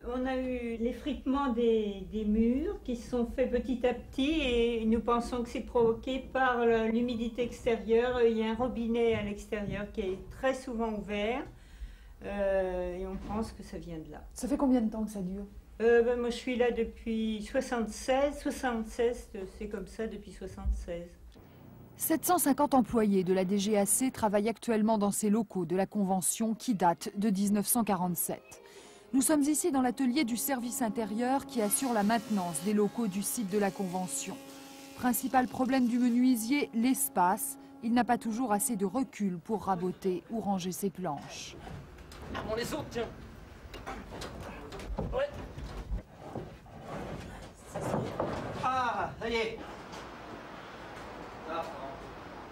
On a eu l'effritement des murs qui se sont faits petit à petit et nous pensons que c'est provoqué par l'humidité extérieure. Il y a un robinet à l'extérieur qui est très souvent ouvert et on pense que ça vient de là.
Ça fait combien de temps que ça dure?
Moi je suis là depuis 76, c'est comme ça depuis 76.
750 employés de la DGAC travaillent actuellement dans ces locaux de la Convention qui date de 1947. Nous sommes ici dans l'atelier du service intérieur qui assure la maintenance des locaux du site de la Convention. Principal problème du menuisier, l'espace. Il n'a pas toujours assez de recul pour raboter ou ranger ses planches.
On les autres, tiens. Ouais. Ah, ça y est.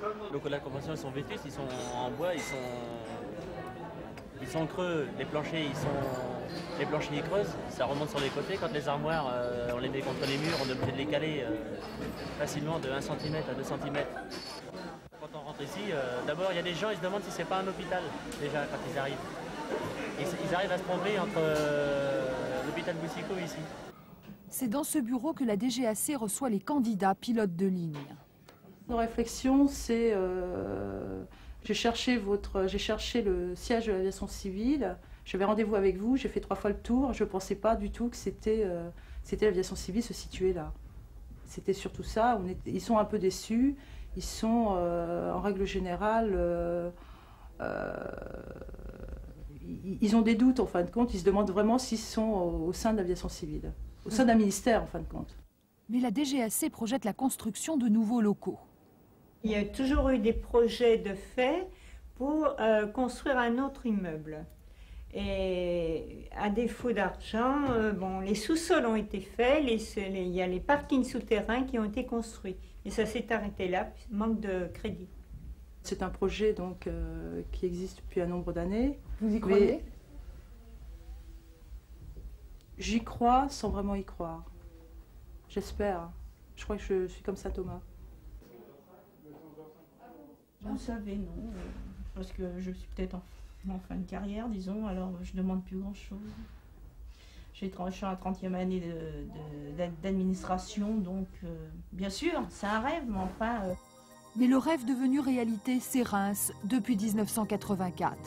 Les locaux de la Convention, ils sont vétustes, ils sont en bois, ils sont creux. Les planchers, ils creusent, ça remonte sur les côtés. Quand les armoires, on les met contre les murs, on est obligé de les caler facilement de 1 cm à 2 cm. Quand on rentre ici, d'abord, il y a des gens, ils se demandent si c'est pas un hôpital, déjà, quand ils arrivent. Ils arrivent à se tromper entre l'hôpital Boussicot ici.
C'est dans ce bureau que la DGAC reçoit les candidats pilotes de ligne.
Nos réflexions, c'est j'ai cherché le siège de l'aviation civile, j'avais rendez-vous avec vous, j'ai fait 3 fois le tour, je ne pensais pas du tout que c'était l'aviation civile se situer là. C'était surtout ça, ils sont un peu déçus, ils sont en règle générale, ils ont des doutes en fin de compte, ils se demandent vraiment s'ils sont au sein de l'aviation civile, au sein d'un ministère en fin de compte.
Mais la DGAC projette la construction de nouveaux locaux.
Il y a toujours eu des projets de fait pour construire un autre immeuble. Et à défaut d'argent, bon, les sous-sols ont été faits, il y a les parkings souterrains qui ont été construits. Et ça s'est arrêté là, manque de crédit.
C'est un projet donc, qui existe depuis un nombre d'années.
Vous y croyez?
J'y crois sans vraiment y croire. J'espère. Je crois que je suis comme ça, Thomas.
Vous savez, non. Parce que je suis peut-être en fin de carrière, disons, alors je ne demande plus grand-chose. Je suis à la 30e année d'administration, donc bien sûr, c'est un rêve, mais enfin...
Mais le rêve devenu réalité, c'est Reims depuis 1984.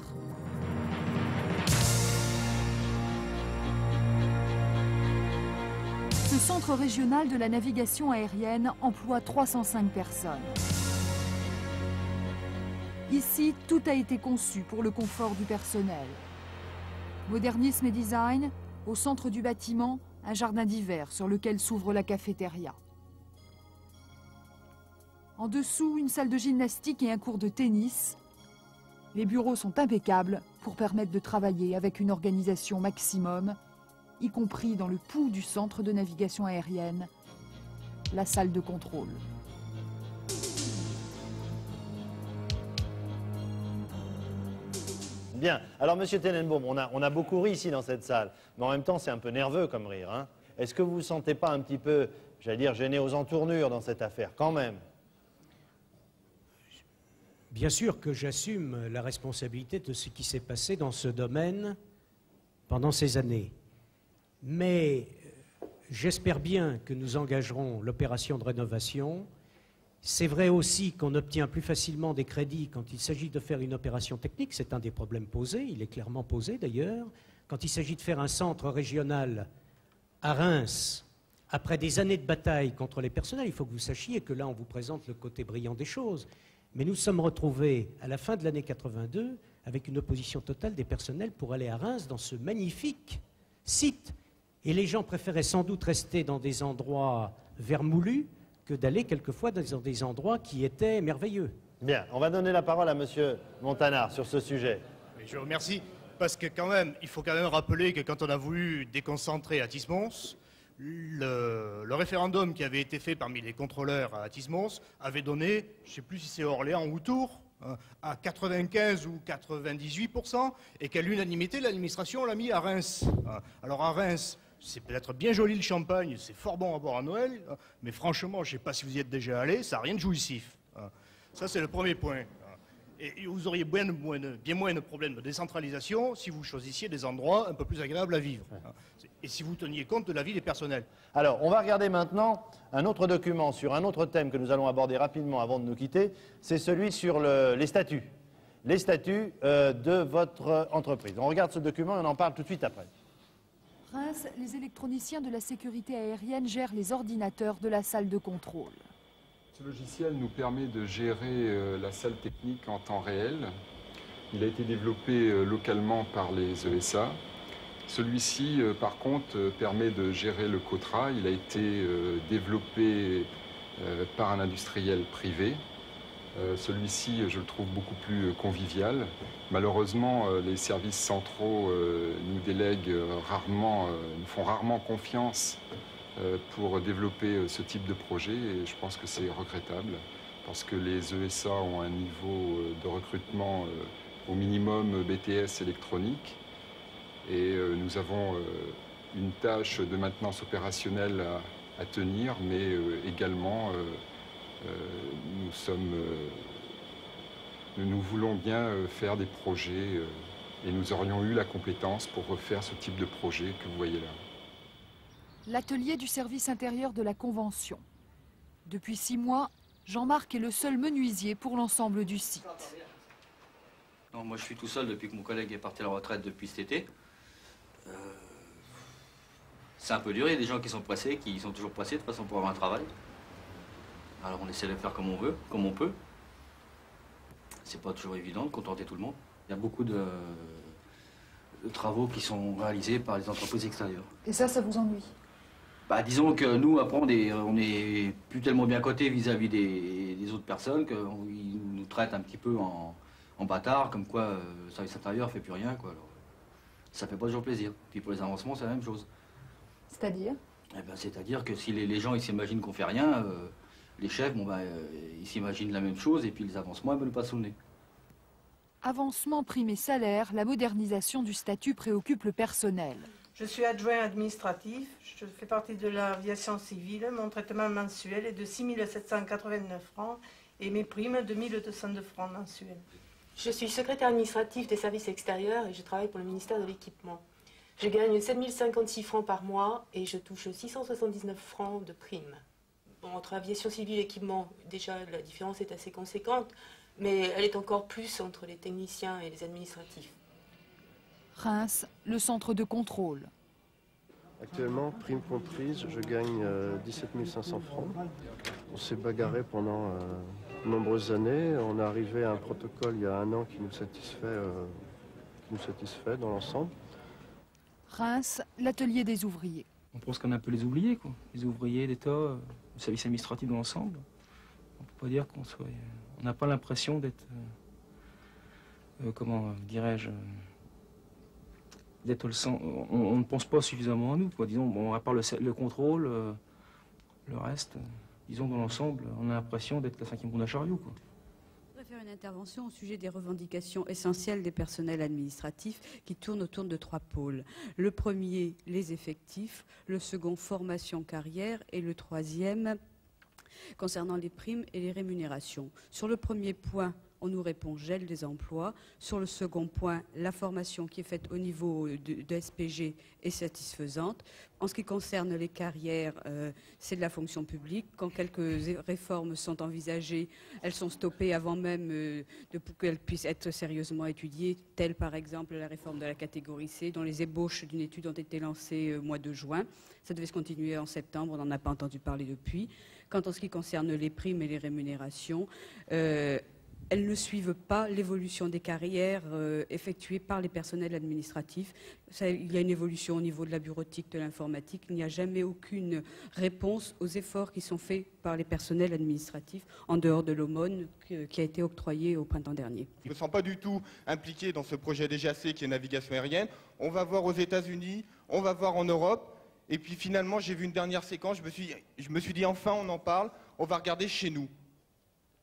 Ce centre régional de la navigation aérienne emploie 305 personnes. Ici, tout a été conçu pour le confort du personnel. Modernisme et design, au centre du bâtiment, un jardin d'hiver sur lequel s'ouvre la cafétéria. En dessous, une salle de gymnastique et un cours de tennis. Les bureaux sont impeccables pour permettre de travailler avec une organisation maximum, y compris dans le pouls du centre de navigation aérienne, la salle de contrôle.
Bien. Alors, Monsieur Tenenbaum, on a beaucoup ri ici dans cette salle, mais en même temps, c'est un peu nerveux comme rire, hein. Est-ce que vous ne vous sentez pas un petit peu, j'allais dire, gêné aux entournures dans cette affaire, quand même?
Bien sûr que j'assume la responsabilité de ce qui s'est passé dans ce domaine pendant ces années. Mais j'espère bien que nous engagerons l'opération de rénovation. C'est vrai aussi qu'on obtient plus facilement des crédits quand il s'agit de faire une opération technique. C'est un des problèmes posés, il est clairement posé d'ailleurs. Quand il s'agit de faire un centre régional à Reims, après des années de bataille contre les personnels, il faut que vous sachiez que là on vous présente le côté brillant des choses. Mais nous sommes retrouvés à la fin de l'année 82 avec une opposition totale des personnels pour aller à Reims dans ce magnifique site. Et les gens préféraient sans doute rester dans des endroits vermoulus que d'aller quelquefois dans des endroits qui étaient merveilleux.
Bien, on va donner la parole à Monsieur Montanard sur ce sujet.
Je vous remercie, parce que quand même, il faut quand même rappeler que quand on a voulu déconcentrer Athis-Mons, le référendum qui avait été fait parmi les contrôleurs à Athis-Mons avait donné, je ne sais plus si c'est Orléans ou Tours, à 95 ou 98%, et qu'à l'unanimité, l'administration l'a mis à Reims. Alors à Reims, c'est peut-être bien joli le champagne, c'est fort bon à boire à Noël, mais franchement, je ne sais pas si vous y êtes déjà allé, ça n'a rien de jouissif. Ça, c'est le premier point. Et vous auriez bien moins de problèmes de décentralisation si vous choisissiez des endroits un peu plus agréables à vivre. Et si vous teniez compte de la vie des personnels.
Alors, on va regarder maintenant un autre document sur un autre thème que nous allons aborder rapidement avant de nous quitter. C'est celui sur les statuts. Les statuts de votre entreprise. On regarde ce document et on en parle tout de suite après.
Reims, les électroniciens de la sécurité aérienne gèrent les ordinateurs de la salle de contrôle.
Ce logiciel nous permet de gérer la salle technique en temps réel. Il a été développé localement par les ESA. Celui-ci, par contre, permet de gérer le COTRA. Il a été développé par un industriel privé. Celui-ci, je le trouve beaucoup plus convivial. Malheureusement, les services centraux nous délèguent rarement, nous font rarement confiance pour développer ce type de projet, et je pense que c'est regrettable parce que les ESA ont un niveau de recrutement au minimum BTS électronique, et nous avons une tâche de maintenance opérationnelle à tenir, mais également nous voulons bien faire des projets et nous aurions eu la compétence pour refaire ce type de projet que vous voyez là.
L'atelier du service intérieur de la Convention. Depuis 6 mois, Jean-Marc est le seul menuisier pour l'ensemble du site.
Non, moi je suis tout seul depuis que mon collègue est parti à la retraite depuis cet été. C'est un peu dur, il y a des gens qui sont pressés, qui sont toujours pressés de toute façon pour avoir un travail. Alors on essaie de faire comme on veut, comme on peut. C'est pas toujours évident de contenter tout le monde. Il y a beaucoup travaux qui sont réalisés par les entreprises extérieures.
Et ça vous ennuie?
Bah, disons que nous, après, on est plus tellement bien cotés vis-à-vis des autres personnes qu'ils nous traitent un petit peu en bâtard, comme quoi le service intérieur ne fait plus rien, quoi. Alors, ça fait pas toujours plaisir. Puis pour les avancements, c'est la même chose.
C'est-à-dire?
Eh ben, c'est-à-dire que si les gens ils s'imaginent qu'on fait rien, les chefs, ils s'imaginent la même chose et puis les avancements, ils me le passent au nez.
Avancement, primes et salaires, la modernisation du statut préoccupe le personnel.
Je suis adjoint administratif, je fais partie de l'aviation civile. Mon traitement mensuel est de 6 789 francs et mes primes de 1 202 francs mensuels.
Je suis secrétaire administratif des services extérieurs et je travaille pour le ministère de l'Équipement. Je gagne 7 056 francs par mois et je touche 679 francs de primes. Bon, entre aviation civile et équipement, déjà la différence est assez conséquente, mais elle est encore plus entre les techniciens et les administratifs.
Reims, le centre de contrôle.
Actuellement, prime comprise, je gagne 17 500 francs. On s'est bagarré pendant de nombreuses années. On est arrivé à un protocole il y a 1 an qui nous satisfait dans l'ensemble.
Reims, l'atelier des ouvriers.
On pense qu'on est un peu les oubliés, quoi. Les ouvriers d'État, le service administratif dans l'ensemble. On ne peut pas dire qu'on soit... On n'a pas l'impression d'être... comment dirais-je... d'être le centre... On ne pense pas suffisamment à nous, quoi. Disons, bon, à part le contrôle, le reste, disons, dans l'ensemble, on a l'impression d'être la 5e roue d'un chariot, quoi.
Je voudrais faire une intervention au sujet des revendications essentielles des personnels administratifs qui tournent autour de 3 pôles. Le premier, les effectifs, le second, formation carrière et le troisième, concernant les primes et les rémunérations. Sur le premier point, on nous répond gel des emplois. Sur le second point, la formation qui est faite au niveau de SPG est satisfaisante. En ce qui concerne les carrières, c'est de la fonction publique. Quand quelques réformes sont envisagées, elles sont stoppées avant même qu'elles puissent être sérieusement étudiées, telle par exemple la réforme de la catégorie C, dont les ébauches d'une étude ont été lancées au mois de juin. Ça devait se continuer en septembre, on n'en a pas entendu parler depuis. Quant en ce qui concerne les primes et les rémunérations, elles ne suivent pas l'évolution des carrières effectuées par les personnels administratifs. Il y a une évolution au niveau de la bureautique, de l'informatique. Il n'y a jamais aucune réponse aux efforts qui sont faits par les personnels administratifs en dehors de l'aumône qui a été octroyée au printemps dernier.
Je ne me sens pas du tout impliqué dans ce projet DGAC qui est navigation aérienne. On va voir aux États-Unis, on va voir en Europe. Et puis finalement, j'ai vu une dernière séquence, je me suis dit enfin on en parle, on va regarder chez nous.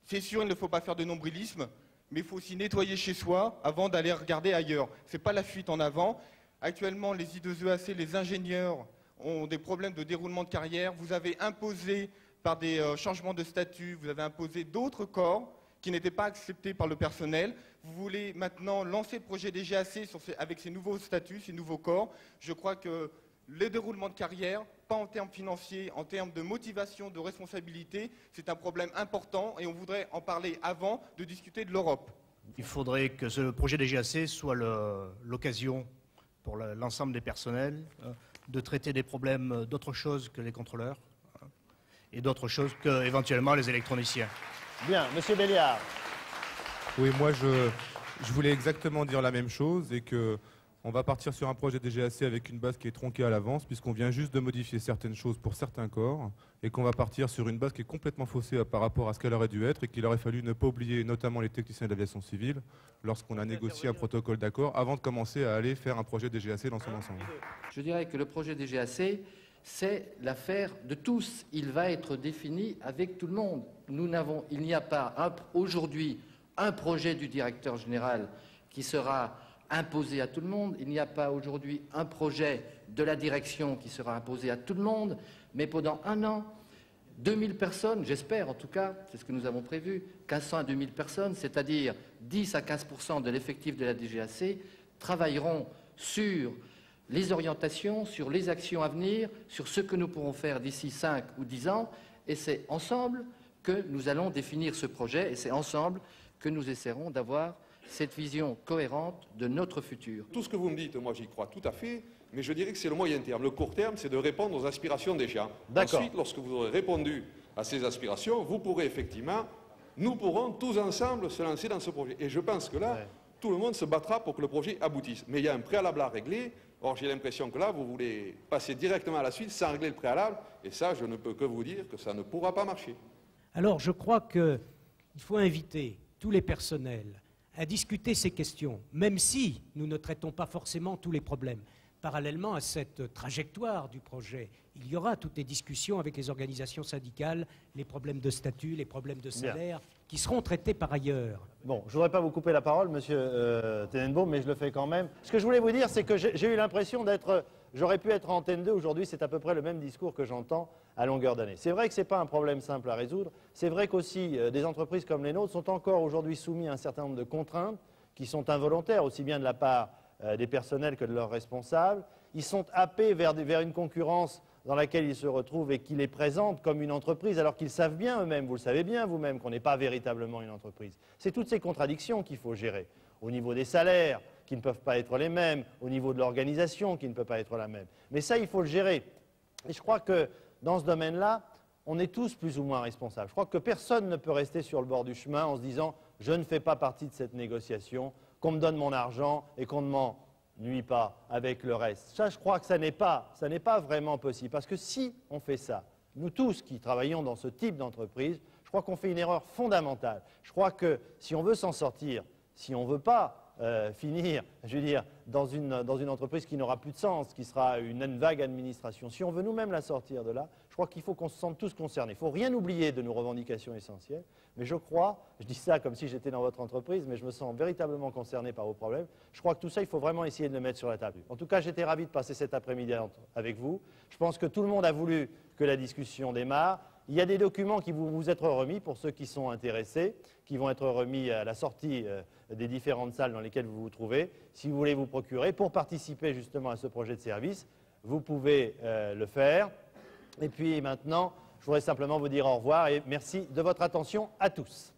C'est sûr, il ne faut pas faire de nombrilisme, mais il faut aussi nettoyer chez soi avant d'aller regarder ailleurs. Ce n'est pas la fuite en avant. Actuellement, les I2EAC, les ingénieurs ont des problèmes de déroulement de carrière. Vous avez imposé, par des changements de statut, vous avez imposé d'autres corps qui n'étaient pas acceptés par le personnel. Vous voulez maintenant lancer le projet DGAC avec ces nouveaux statuts, ces nouveaux corps. Je crois que le déroulement de carrière, pas en termes financiers, en termes de motivation, de responsabilité, c'est un problème important et on voudrait en parler avant de discuter de l'Europe.
Il faudrait que ce projet DGAC soit l'occasion pour l'ensemble des personnels de traiter des problèmes d'autre chose que les contrôleurs et d'autre chose que éventuellement les électroniciens.
Bien, Monsieur Béliard.
Oui, moi je voulais exactement dire la même chose et que on va partir sur un projet DGAC avec une base qui est tronquée à l'avance puisqu'on vient juste de modifier certaines choses pour certains corps et qu'on va partir sur une base qui est complètement faussée par rapport à ce qu'elle aurait dû être et qu'il aurait fallu ne pas oublier notamment les techniciens de l'aviation civile lorsqu'on a négocié un protocole d'accord avant de commencer à aller faire un projet DGAC dans son ensemble.
Je dirais que le projet DGAC, c'est l'affaire de tous. Il va être défini avec tout le monde. Il n'y a pas aujourd'hui un projet du directeur général qui sera imposé à tout le monde. Il n'y a pas aujourd'hui un projet de la direction qui sera imposé à tout le monde, mais pendant 1 an, 2000 personnes, j'espère en tout cas, c'est ce que nous avons prévu, 1500 à 2000 personnes, c'est-à-dire 10 à 15% de l'effectif de la DGAC, travailleront sur les orientations, sur les actions à venir, sur ce que nous pourrons faire d'ici 5 ou 10 ans, et c'est ensemble que nous allons définir ce projet, et c'est ensemble que nous essaierons d'avoir cette vision cohérente de notre futur.
Tout ce que vous me dites, moi j'y crois tout à fait, mais je dirais que c'est le moyen terme. Le court terme, c'est de répondre aux aspirations des gens. Ensuite, lorsque vous aurez répondu à ces aspirations, vous pourrez effectivement, nous pourrons tous ensemble se lancer dans ce projet. Et je pense que là, tout le monde se battra pour que le projet aboutisse. Mais il y a un préalable à régler. Or, j'ai l'impression que là, vous voulez passer directement à la suite sans régler le préalable. Et ça, je ne peux que vous dire que ça ne pourra pas marcher.
Alors, je crois qu'il faut inviter tous les personnels à discuter ces questions, même si nous ne traitons pas forcément tous les problèmes. Parallèlement à cette trajectoire du projet, il y aura toutes les discussions avec les organisations syndicales, les problèmes de statut, les problèmes de salaire, qui seront traités par ailleurs.
Bon, je ne voudrais pas vous couper la parole, Monsieur Tenenbaum, mais je le fais quand même. Ce que je voulais vous dire, c'est que j'ai eu l'impression d'être... J'aurais pu être en antenne 2 aujourd'hui, c'est à peu près le même discours que j'entends à longueur d'année. C'est vrai que ce n'est pas un problème simple à résoudre. C'est vrai qu'aussi des entreprises comme les nôtres sont encore aujourd'hui soumises à un certain nombre de contraintes qui sont involontaires, aussi bien de la part des personnels que de leurs responsables. Ils sont happés vers une concurrence dans laquelle ils se retrouvent et qui les présente comme une entreprise, alors qu'ils savent bien eux-mêmes, vous le savez bien vous-même, qu'on n'est pas véritablement une entreprise. C'est toutes ces contradictions qu'il faut gérer, au niveau des salaires, qui ne peuvent pas être les mêmes, au niveau de l'organisation, qui ne peut pas être la même. Mais ça, il faut le gérer. Et je crois que dans ce domaine-là, on est tous plus ou moins responsables. Je crois que personne ne peut rester sur le bord du chemin en se disant « je ne fais pas partie de cette négociation, qu'on me donne mon argent et qu'on ne m'en nuit pas avec le reste ». Ça, je crois que ça n'est pas vraiment possible. Parce que si on fait ça, nous tous qui travaillons dans ce type d'entreprise, je crois qu'on fait une erreur fondamentale. Je crois que si on veut s'en sortir, si on ne veut pas finir, je veux dire, dans une entreprise qui n'aura plus de sens, qui sera une vague administration. Si on veut nous-mêmes la sortir de là, je crois qu'il faut qu'on se sente tous concernés. Il ne faut rien oublier de nos revendications essentielles, mais je crois, je dis ça comme si j'étais dans votre entreprise, mais je me sens véritablement concerné par vos problèmes. Je crois que tout ça, il faut vraiment essayer de le mettre sur la table. En tout cas, j'étais ravi de passer cet après-midi avec vous. Je pense que tout le monde a voulu que la discussion démarre. Il y a des documents qui vont vous être remis pour ceux qui sont intéressés, qui vont être remis à la sortie des différentes salles dans lesquelles vous vous trouvez. Si vous voulez vous procurer, pour participer justement à ce projet de service, vous pouvez le faire. Et puis maintenant, je voudrais simplement vous dire au revoir et merci de votre attention à tous.